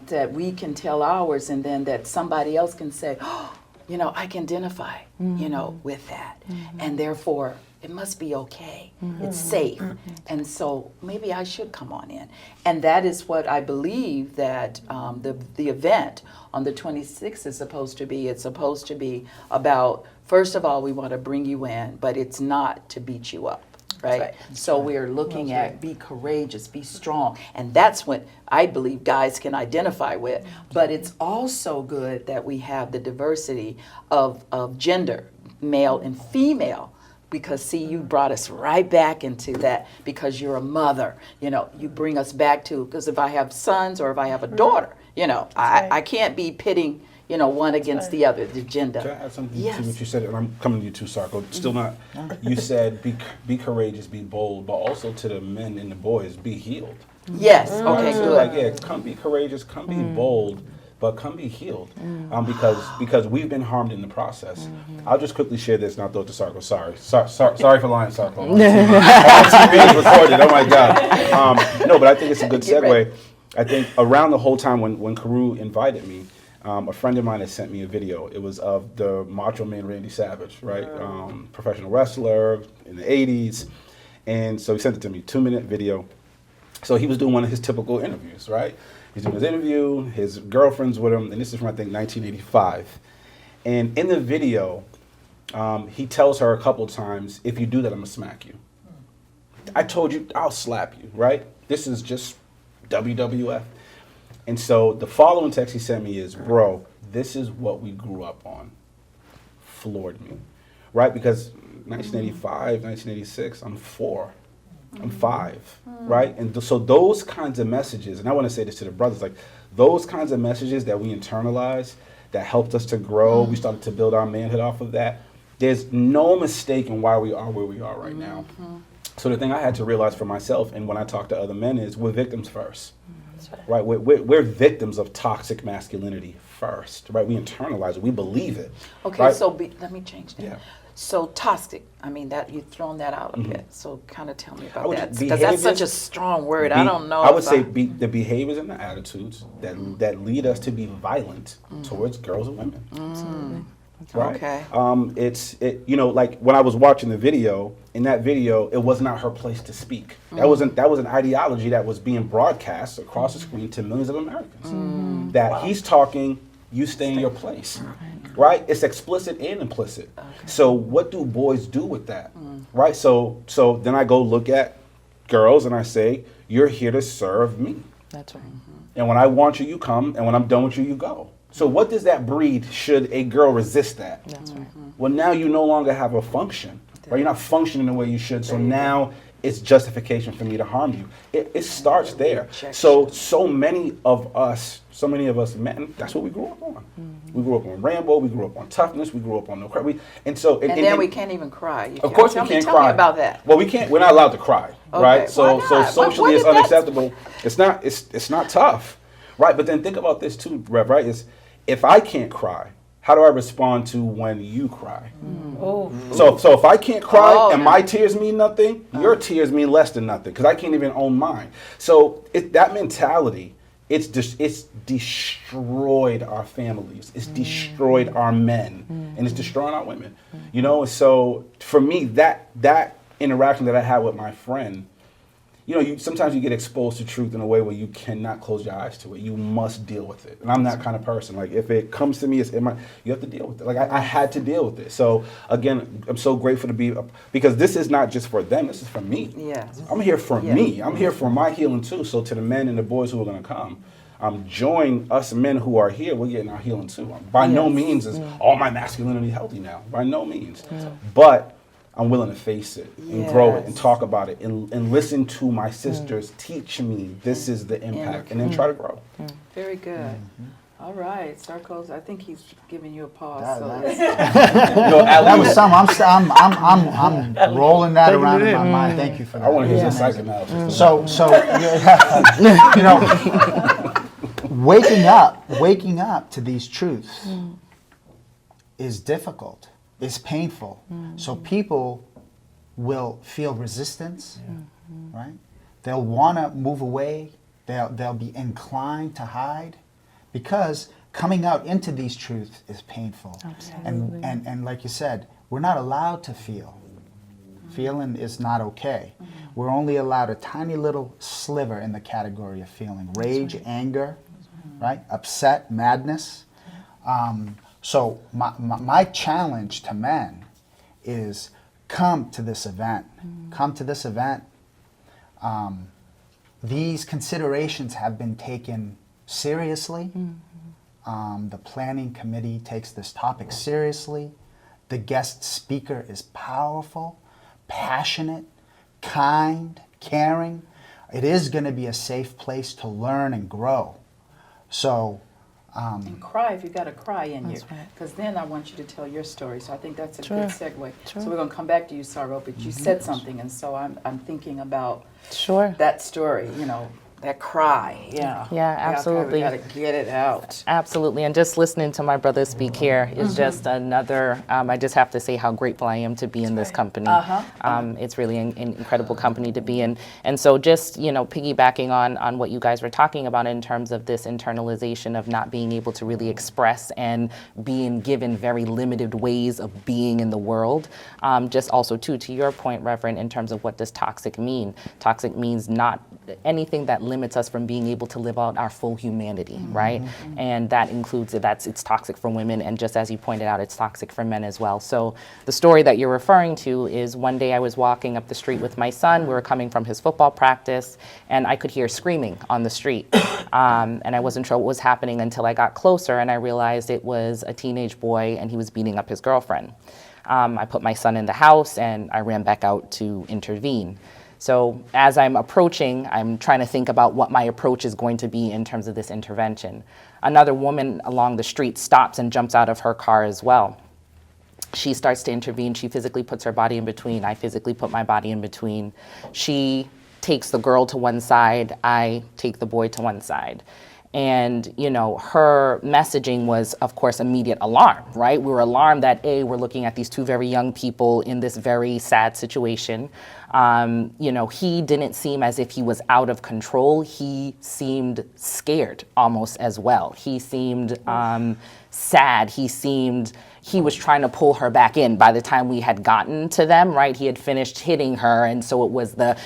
that we can tell ours, and then that somebody else can say, oh, you know, I can identify, you know, with that, and therefore it must be okay. It's safe. And so maybe I should come on in. And that is what I believe that the event on the 26th is supposed to be. It's supposed to be about, first of all, we want to bring you in, but it's not to beat you up. Right? So we're looking at be courageous, be strong. And that's what I believe guys can identify with. But it's also good that we have the diversity of gender, male and female. Because see, you brought us right back into that, because you're a mother, you know, you bring us back to, because if I have sons or if I have a daughter, you know, I can't be pitting, you know, one against the other, the gender. Can I add something to what you said? And I'm coming to you too, Sarko. Still not, you said be courageous, be bold, but also to the men and the boys, be healed. Yes, okay, So good. like, yeah, come be courageous, come be bold, but come be healed, because we've been harmed in the process. I'll just quickly share this, and I'll throw it to Sarko. Sorry for lying, Sarko. TV is recorded. Oh my God. No, but I think it's a good segue. I think around the whole time when Carew invited me, a friend of mine had sent me a video. It was of the Macho Man Randy Savage, right? Professional wrestler in the '80s, and so he sent it to me, 2-minute video. So he was doing one of his typical interviews, right? He's doing his interview, his girlfriend's with him, and this is from, I think, 1985. And in the video, he tells her a couple times, if you do that, I'm gonna smack you. I told you, I'll slap you, right? This is just WWF. And so the following text he sent me is, bro, this is what we grew up on. Floored me, right? Because 1985, 1986, I'm 4. I'm 5, right? And so those kinds of messages, and I want to say this to the brothers, like those kinds of messages that we internalize, that helped us to grow, we started to build our manhood off of that. There's no mistake in why we are where we are right now. So the thing I had to realize for myself, and when I talk to other men, is we're victims first, right? We're victims of toxic masculinity first, right? We internalize it, we believe it. Okay, right? so let me change that. Yeah. So toxic, I mean, that you've thrown that out a bit. So kind of tell me I about would- that, because that's such a strong word. I don't know. I would if say the behaviors and the attitudes that lead us to be violent towards girls and women. Right? Okay. You know, like when I was watching the video, in that video, it was not her place to speak. That was an ideology that was being broadcast across the screen to millions of Americans. That he's talking, you stay in your place. Right? It's explicit and implicit. Okay. So what do boys do with that? Right? So then I go look at girls and I say, you're here to serve me. That's right. And when I want you, you come, and when I'm done with you, you go. So what does that breed should a girl resist that? That's right. Well, now you no longer have a function. Right? You're not functioning the way you should. So now it's justification for me to harm you. It starts there. So many of us men, that's what we grew up on. We grew up on Rambo, we grew up on toughness, we grew up on no cry. And then we can't even cry. Of course we can't tell cry. me about that. Well, we're not allowed to cry, right? So why not? socially it's unacceptable. It's not tough, right? But then think about this too, Rev, right? Is if I can't cry, how do I respond to when you cry? So if I can't cry and my tears mean nothing, your tears mean less than nothing, because I can't even own mine. So that mentality, it's destroyed our families. It's destroyed our men, and it's destroying our women. You know, so for me, that interaction that I had with my friend, sometimes you get exposed to truth in a way where you cannot close your eyes to it. You must deal with it. And I'm that kind of person. Like, if it comes to me, you have to deal with it. Like, I had to deal with it. So, again, I'm so grateful to be, because this is not just for them, this is for me. Yes. I'm here for me. I'm here for my healing too. So to the men and the boys who are going to come, join us men who are here, we're getting our healing too. By no means is all my masculinity healthy now. By no means. But I'm willing to face it and grow it and talk about it and listen to my sisters teach me this is the impact and then try to grow. Very good. All right, Sarkos, I think he's giving you a pause. That was some. I'm rolling that around in my mind. Thank you for that. I want to hear some psychoanalysis. Waking up to these truths is difficult. It's painful. So people will feel resistance, right? They'll want to move away. They'll be inclined to hide, because coming out into these truths is painful. Absolutely. And like you said, we're not allowed to feel. Feeling is not okay. We're only allowed a tiny little sliver in the category of feeling. Rage, anger, right? Upset, madness. So my challenge to men is come to this event. Come to this event. These considerations have been taken seriously. The planning committee takes this topic seriously. The guest speaker is powerful, passionate, kind, caring. It is going to be a safe place to learn and grow. So, and cry if you got to cry in you, right. because then I want you to tell your story. So I think that's a good segue. Sure. So we're going to come back to you, Saro, but you said something, and so I'm thinking about Sure. that story. That cry. Yeah, absolutely. You got to get it out. Absolutely, and just listening to my brother speak here is just another, I just have to say how grateful I am to be in this company. It's really an incredible company to be in. And so just, piggybacking on what you guys were talking about in terms of this internalization of not being able to really express and being given very limited ways of being in the world. Just also too, to your point, Reverend, in terms of what does toxic mean? Toxic means not anything that limits us from being able to live out our full humanity, right? And that includes it's toxic for women, and just as you pointed out, it's toxic for men as well. So the story that you're referring to is one day I was walking up the street with my son. We were coming from his football practice, and I could hear screaming on the street. And I wasn't sure what was happening until I got closer, and I realized it was a teenage boy, and he was beating up his girlfriend. I put my son in the house, and I ran back out to intervene. So as I'm approaching, I'm trying to think about what my approach is going to be in terms of this intervention. Another woman along the street stops and jumps out of her car as well. She starts to intervene. She physically puts her body in between. I physically put my body in between. She takes the girl to one side. I take the boy to one side. And, her messaging was, of course, immediate alarm, right? We were alarmed that, we're looking at these two very young people in this very sad situation. He didn't seem as if he was out of control. He seemed scared almost as well. He seemed sad. He was trying to pull her back in by the time we had gotten to them, right? He had finished hitting her, and so it was the,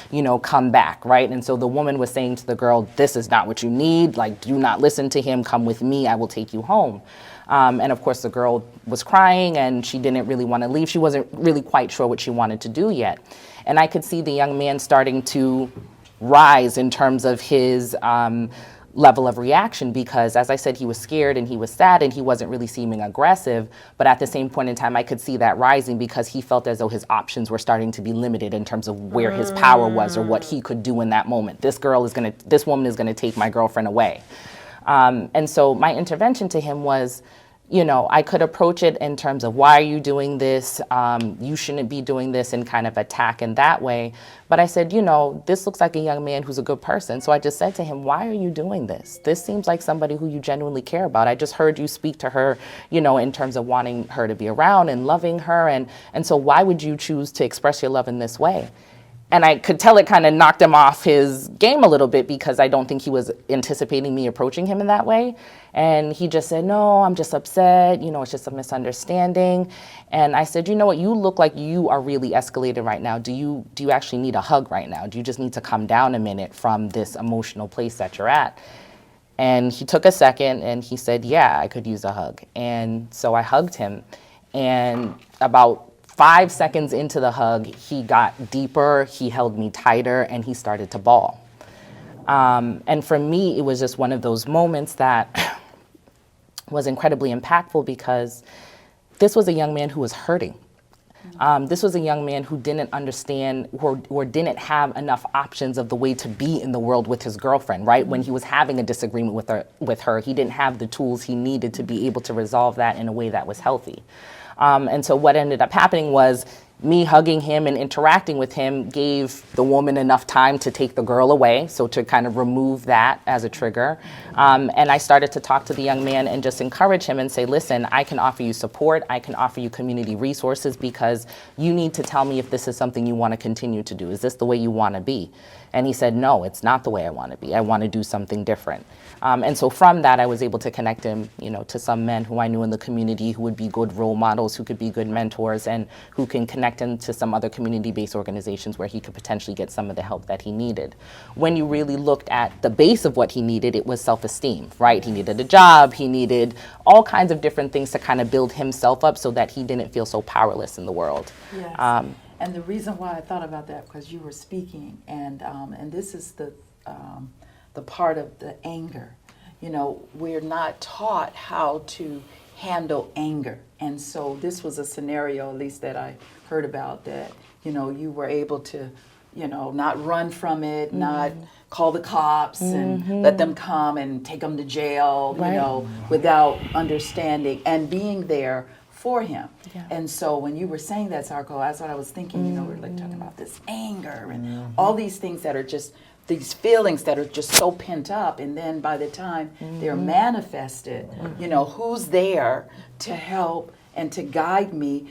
come back, right? And so the woman was saying to the girl, this is not what you need. Like, do not listen to him. Come with me. I will take you home. And of course, the girl was crying, and she didn't really want to leave. She wasn't really quite sure what she wanted to do yet. And I could see the young man starting to rise in terms of his level of reaction, because as I said, he was scared and he was sad and he wasn't really seeming aggressive. But at the same point in time, I could see that rising because he felt as though his options were starting to be limited in terms of where his power was or what he could do in that moment. This woman is gonna take my girlfriend away. And so my intervention to him was, I could approach it in terms of, why are you doing this? You shouldn't be doing this, and kind of attack in that way. But I said, this looks like a young man who's a good person. So I just said to him, why are you doing this? This seems like somebody who you genuinely care about. I just heard you speak to her, in terms of wanting her to be around and loving her. And so why would you choose to express your love in this way? And I could tell it kind of knocked him off his game a little bit because I don't think he was anticipating me approaching him in that way. And he just said, no, I'm just upset. It's just a misunderstanding. And I said, you know what? You look like you are really escalated right now. Do you actually need a hug right now? Do you just need to come down a minute from this emotional place that you're at? And he took a second and he said, yeah, I could use a hug. And so I hugged him. And about 5 seconds into the hug, he got deeper, he held me tighter, and he started to bawl. And for me, it was just one of those moments that was incredibly impactful because this was a young man who was hurting. This was a young man who didn't understand or didn't have enough options of the way to be in the world with his girlfriend, right? When he was having a disagreement with her, he didn't have the tools he needed to be able to resolve that in a way that was healthy. And so what ended up happening was me hugging him and interacting with him gave the woman enough time to take the girl away, so to kind of remove that as a trigger. And I started to talk to the young man and just encourage him and say, listen, I can offer you support, I can offer you community resources, because you need to tell me if this is something you want to continue to do. Is this the way you want to be? And he said, no, it's not the way I want to be. I want to do something different. And so from that, I was able to connect him, to some men who I knew in the community who would be good role models, who could be good mentors, and who can connect him to some other community-based organizations where he could potentially get some of the help that he needed. When you really looked at the base of what he needed, it was self-esteem, right? He needed a job, he needed all kinds of different things to kind of build himself up so that he didn't feel so powerless in the world. Yes. And the reason why I thought about that, because you were speaking, and this is the part of the anger. We're not taught how to handle anger. And so this was a scenario, at least that I heard about, that, you were able to, not run from it, mm-hmm. not call the cops mm-hmm. and let them come and take them to jail, right. Without understanding and being there for him. Yeah. And so when you were saying that, Sarko, that's what I was thinking, we're like talking about this anger and all these things that are just, these feelings that are just so pent up, and then by the time they're manifested, who's there to help and to guide me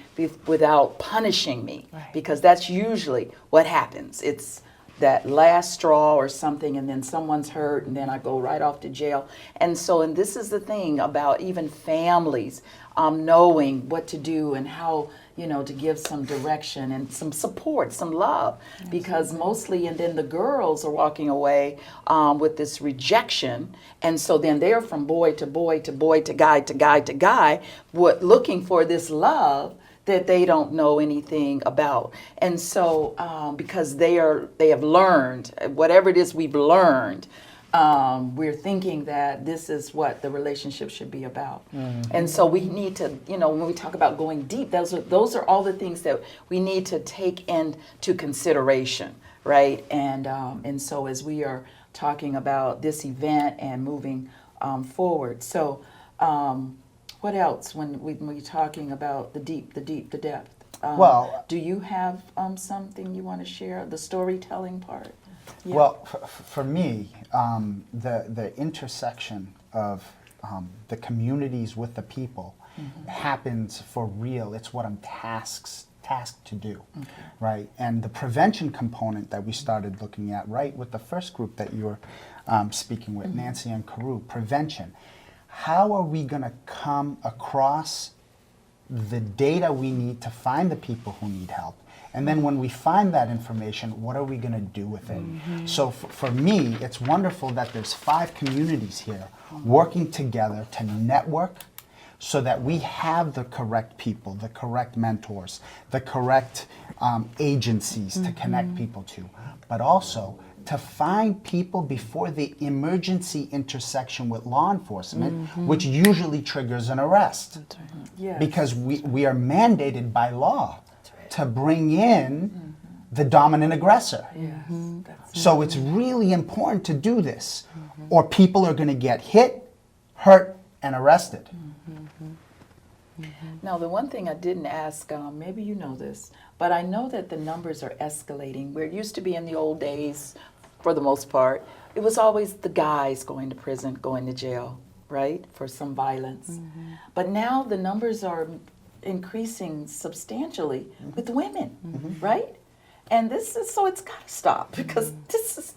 without punishing me? Right. Because that's usually what happens. It's that last straw or something, and then someone's hurt, and then I go right off to jail. And this is the thing about even families knowing what to do and how, to give some direction and some support, some love, because mostly, and then the girls are walking away with this rejection, and so then they're from boy to boy to boy to guy to guy to guy, looking for this love that they don't know anything about. And so because they have learned whatever it is we've learned, we're thinking that this is what the relationship should be about. Mm-hmm. And so we need to, when we talk about going deep, those are all the things that we need to take into consideration, right? And so as we are talking about this event and moving forward, so what else when we're talking about the depth? Do you have something you want to share, the storytelling part? Yeah. Well, for me, the intersection of the communities with the people happens for real. It's what I'm tasked to do, right? And the prevention component that we started looking at, right, with the first group that you were speaking with, Nancy and Carew, prevention. How are we going to come across the data we need to find the people who need help? And then when we find that information, what are we going to do with it? Mm-hmm. So for me, it's wonderful that there's 5 communities here working together to network so that we have the correct people, the correct mentors, the correct agencies to connect people to, but also to find people before the emergency intersection with law enforcement, which usually triggers an arrest. That's right. Yes. Because we are mandated by law to bring in the dominant aggressor. Yes. So it's really important to do this, or people are going to get hit, hurt, and arrested. Now, the one thing I didn't ask, maybe you know this, but I know that the numbers are escalating. Where it used to be in the old days, for the most part, it was always the guys going to prison, going to jail, right, for some violence. But now the numbers are increasing substantially with women, right? And this is, so it's got to stop because this is,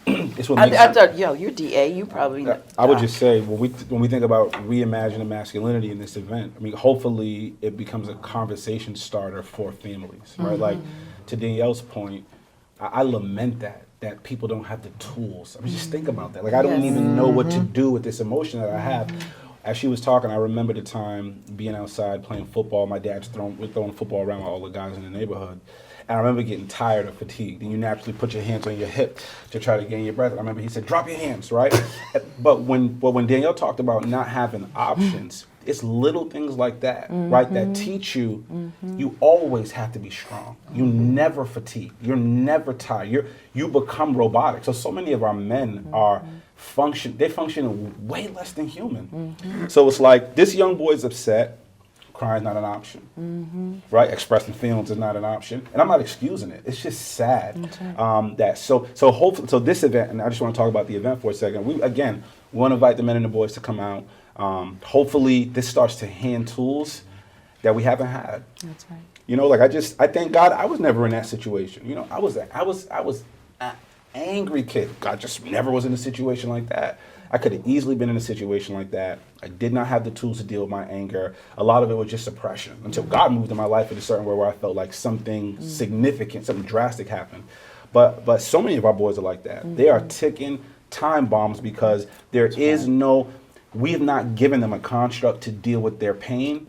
It's what makes you're DA, you probably. I would just say when we think about reimagining masculinity in this event, I mean, hopefully it becomes a conversation starter for families, right? Like to Danielle's point, I lament that people don't have the tools. I mean, just think about that. Like I don't even know what to do with this emotion that I have. As she was talking, I remember the time being outside playing football. My dad's throwing football around with all the guys in the neighborhood. And I remember getting tired or fatigued. And you naturally put your hands on your hip to try to gain your breath. I remember he said, drop your hands, right? But when Danielle talked about not having options, it's little things like that, right, that teach you, you always have to be strong. You never fatigue. You're never tired. You become robotic. So many of our men are they function way less than human. So it's like, this young boy's upset. Crying is not an option, right? Expressing feelings is not an option, and I'm not excusing it. It's just sad that hopefully this event, and I just want to talk about the event for a second. We want to invite the men and the boys to come out. Hopefully, this starts to hand tools that we haven't had. That's right. You know, like I thank God I was never in that situation. You know, I was an angry kid. God just never was in a situation like that. I could have easily been in a situation like that. I did not have the tools to deal with my anger. A lot of it was just suppression until God moved in my life in a certain way where I felt like something significant, something drastic happened. But so many of our boys are like that. They are ticking time bombs because we have not given them a construct to deal with their pain,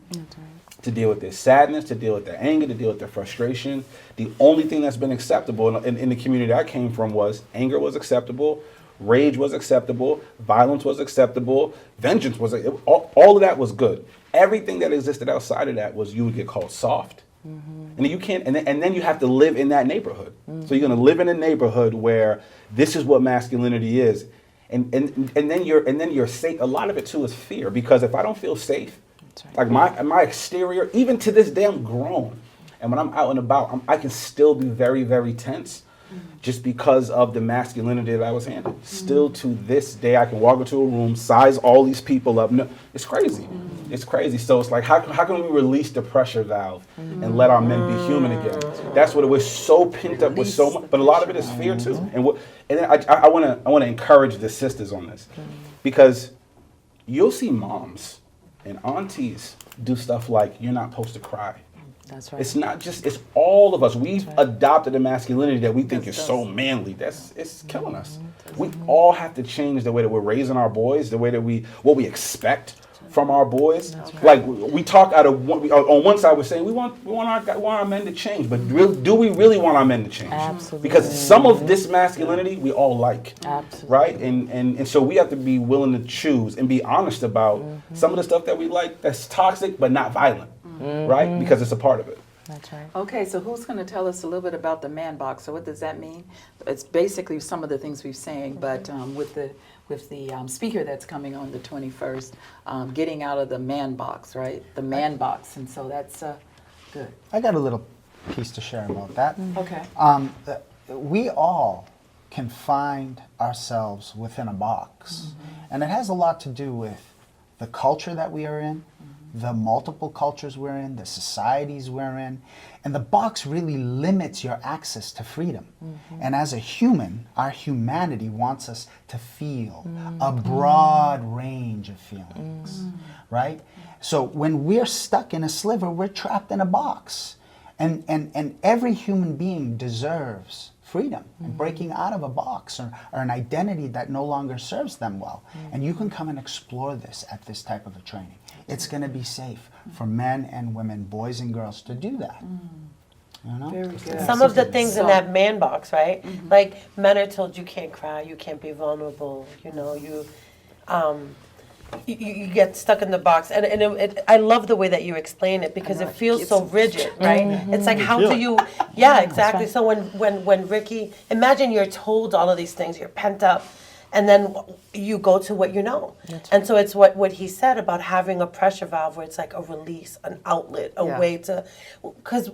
to deal with their sadness, to deal with their anger, to deal with their frustration. The only thing that's been acceptable in the community I came from was anger was acceptable, rage was acceptable, violence was acceptable, vengeance was, all of that was good. Everything that existed outside of that was you would get called soft. And then you can't, and then you have to live in that neighborhood. So you're gonna live in a neighborhood where this is what masculinity is. And then you're safe. A lot of it too is fear, because if I don't feel safe, like my exterior, even to this day I'm grown. And when I'm out and about, I can still be very, very tense. Just because of the masculinity that I was handed. Still to this day, I can walk into a room, size all these people up. No, it's crazy. It's crazy. So it's like, how can we release the pressure valve and let our men be human again? That's what it was, so pent up with so much. But a lot of it is fear too. And then I want to encourage the sisters on this, because you'll see moms and aunties do stuff like, you're not supposed to cry. That's right. It's not just, it's all of us. We've adopted a masculinity that we think is so manly. It's killing us. We all have to change the way that we're raising our boys, the way that what we expect from our boys. Like we talk out of on one side, we're saying we want our men to change, but do we really want our men to change? Absolutely. Because some of this masculinity we all like. Absolutely. Right? And so we have to be willing to choose and be honest about some of the stuff that we like that's toxic but not violent. Right? Because it's a part of it. That's right. Okay, so who's going to tell us a little bit about the man box? So what does that mean? It's basically some of the things we've saying, but with the speaker that's coming on the 21st, getting out of the man box, right? The man box, and so that's good. I got a little piece to share about that. Okay. We all can find ourselves within a box, and it has a lot to do with the culture that we are in, the multiple cultures we're in, the societies we're in, and the box really limits your access to freedom. And as a human, our humanity wants us to feel a broad range of feelings, right? So when we're stuck in a sliver, we're trapped in a box. And every human being deserves freedom and breaking out of a box or an identity that no longer serves them well. And you can come and explore this at this type of a training. It's going to be safe for men and women, boys and girls to do that. You know? Very good. Some of the things in that man box, right? Like men are told you can't cry, you can't be vulnerable, you know, you get stuck in the box. And I love the way that you explain it, because it feels so rigid, right? It's like, how do you, yeah, exactly. So when Ricky, imagine you're told all of these things, you're pent up, and then you go to what you know. And so it's what he said about having a pressure valve, where it's like a release, an outlet, a way to, because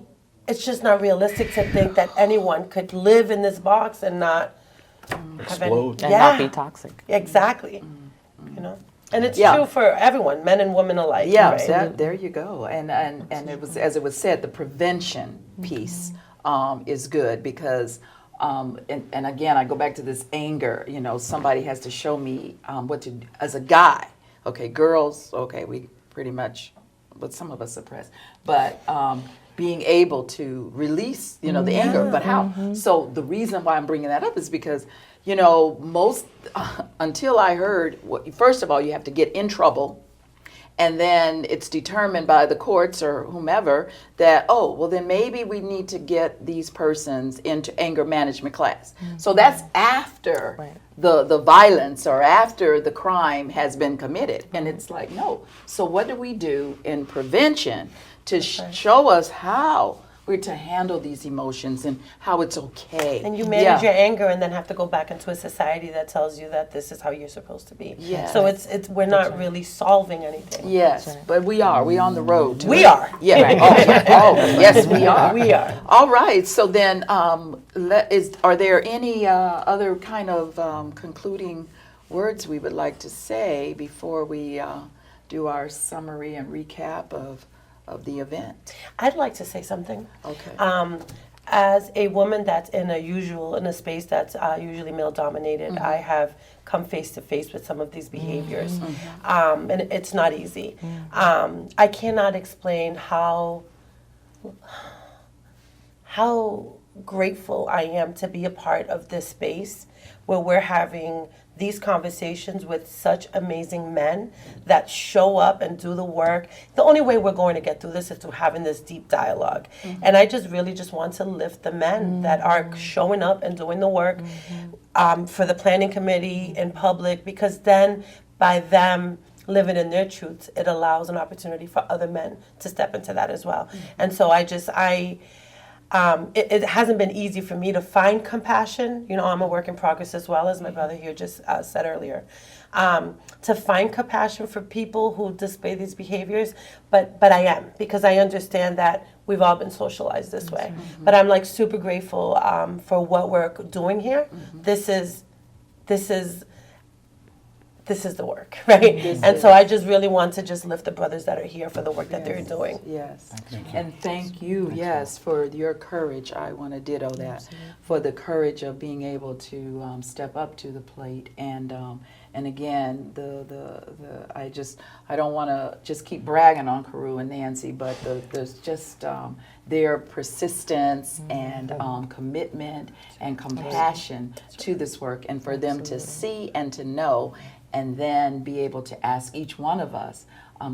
it's just not realistic to think that anyone could live in this box and not Explode. And not be toxic. Exactly. You know? And it's Yeah. true for everyone, men and women alike. Yeah, right? there you go. And it was, as it was said, the prevention piece is good because, and again, I go back to this anger. You know, somebody has to show me what to do. As a guy. Okay, girls, okay, we pretty much, but some of us suppress. But being able to release, you know, the anger. But how? So the reason why I'm bringing that up is because, you know, most, until I heard, first of all, you have to get in trouble. And then it's determined by the courts or whomever that, oh, well, then maybe we need to get these persons into anger management class. So that's after the violence or after the crime has been committed. And it's like, no. So what do we do in prevention to show us how we're to handle these emotions and how it's okay? And you manage your anger and then have to go back into a society that tells you that this is how you're supposed to be. Yes. So it's we're not really solving anything. Yes, but we are. We're on the road to We it. are. Yeah. Oh, yes, we are. We are. All right. So then, are there any other kind of concluding words we would like to say before we do our summary and recap of the event? I'd like to say something. Okay. As a woman that's in a space that's usually male dominated, I have come face to face with some of these behaviors, and it's not easy. I cannot explain how grateful I am to be a part of this space where we're having these conversations with such amazing men that show up and do the work. The only way we're going to get through this is through having this deep dialogue. And I just really just want to lift the men that are showing up and doing the work for the planning committee in public, because then by them living in their truths, it allows an opportunity for other men to step into that as well. And so it hasn't been easy for me to find compassion. You know, I'm a work in progress as well, as my brother here just said earlier. To find compassion for people who display these behaviors, but I am, because I understand that we've all been socialized this way. But I'm like super grateful for what we're doing here. This is the work, right? So I just really want to just lift the brothers that are here for the work that they're doing. Yes. And thank you, yes, for your courage. I want to ditto that. For the courage of being able to step up to the plate. And again, I don't want to just keep bragging on Carew and Nancy, but there's just their persistence and commitment and compassion to this work, and for them to see and to know, and then be able to ask each one of us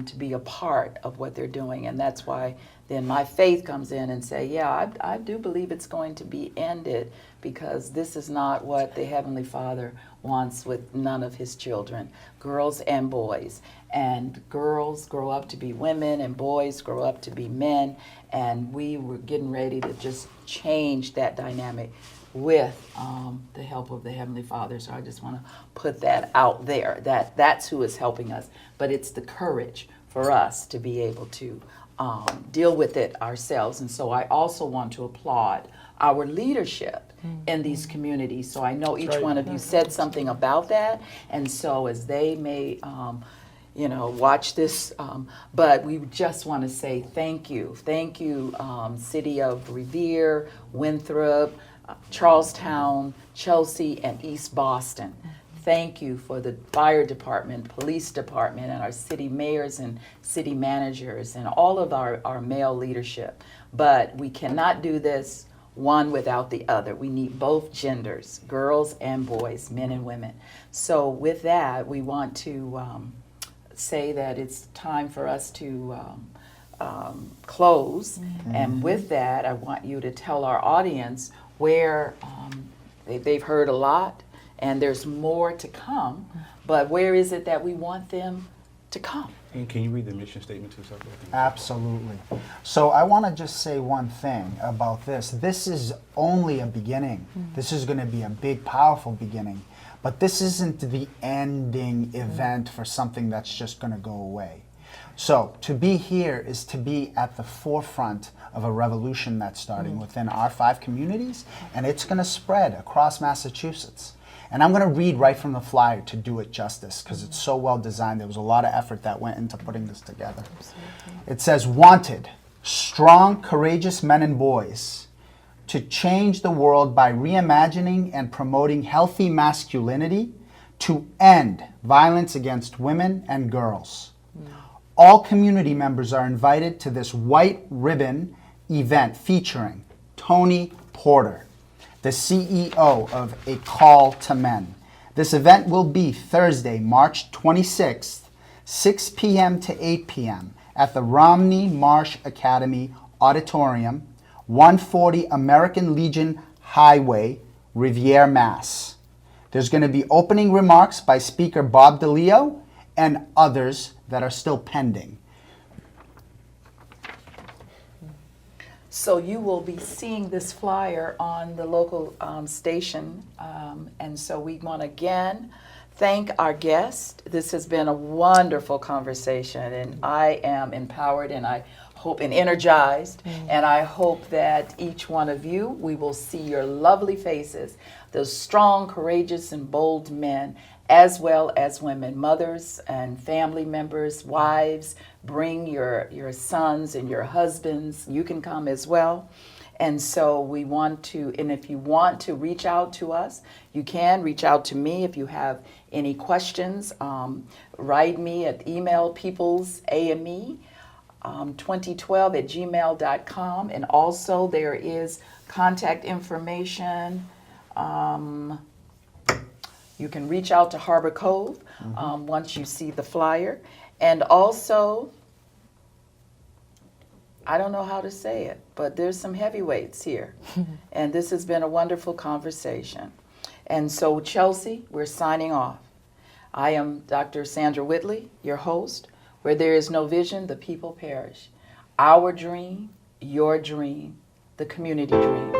to be a part of what they're doing. And that's why then my faith comes in and say, yeah, I do believe it's going to be ended, because this is not what the Heavenly Father wants with none of his children, girls and boys. And girls grow up to be women and boys grow up to be men. And we were getting ready to just change that dynamic with the help of the Heavenly Father. So I just want to put that out there, that's who is helping us. But it's the courage for us to be able to deal with it ourselves. And so I also want to applaud our leadership in these communities. So I know each one of you said something about that. And so as they may watch this, but we just want to say thank you. Thank you, City of Revere, Winthrop, Charlestown, Chelsea, and East Boston. Thank you for the fire department, police department, and our city mayors and city managers, and all of our male leadership. But we cannot do this one without the other. We need both genders, girls and boys, men and women. So with that, we want to say that it's time for us to close. And with that, I want you to tell our audience where they've heard a lot, and there's more to come, but where is it that we want them to come? And can you read the mission statement too, Sandra? Absolutely. So I want to just say one thing about this. This is only a beginning. This is going to be a big, powerful beginning. But this isn't the ending event for something that's just going to go away. So to be here is to be at the forefront of a revolution that's starting within our 5 communities, and it's going to spread across Massachusetts. And I'm going to read right from the flyer to do it justice because it's so well designed. There was a lot of effort that went into putting this together. It says, wanted, strong, courageous men and boys to change the world by reimagining and promoting healthy masculinity to end violence against women and girls. All community members are invited to this white ribbon event featuring Tony Porter, the CEO of A Call to Men. This event will be Thursday, March 26th, 6 p.m. to 8 p.m. at the Romney Marsh Academy Auditorium, 140 American Legion Highway, Revere, Mass. There's going to be opening remarks by Speaker Bob DeLeo and others that are still pending. So you will be seeing this flyer on the local station, and so we want to again thank our guest. This has been a wonderful conversation, and I am empowered, and I hope and energized, and I hope that each one of you, we will see your lovely faces, those strong, courageous, and bold men, as well as women, mothers and family members, wives. Bring your sons and your husbands. You can come as well. And so we want to, and if you want to reach out to us, you can reach out to me if you have any questions. Write me at email peoplesame2012@gmail.com. And also there is contact information. You can reach out to HarborCov once you see the flyer. And also, I don't know how to say it, but there's some heavyweights here. And this has been a wonderful conversation. And so, Chelsea, we're signing off. I am Dr. Sandra Whitley, your host. Where there is no vision, the people perish. Our dream, your dream, the community dream.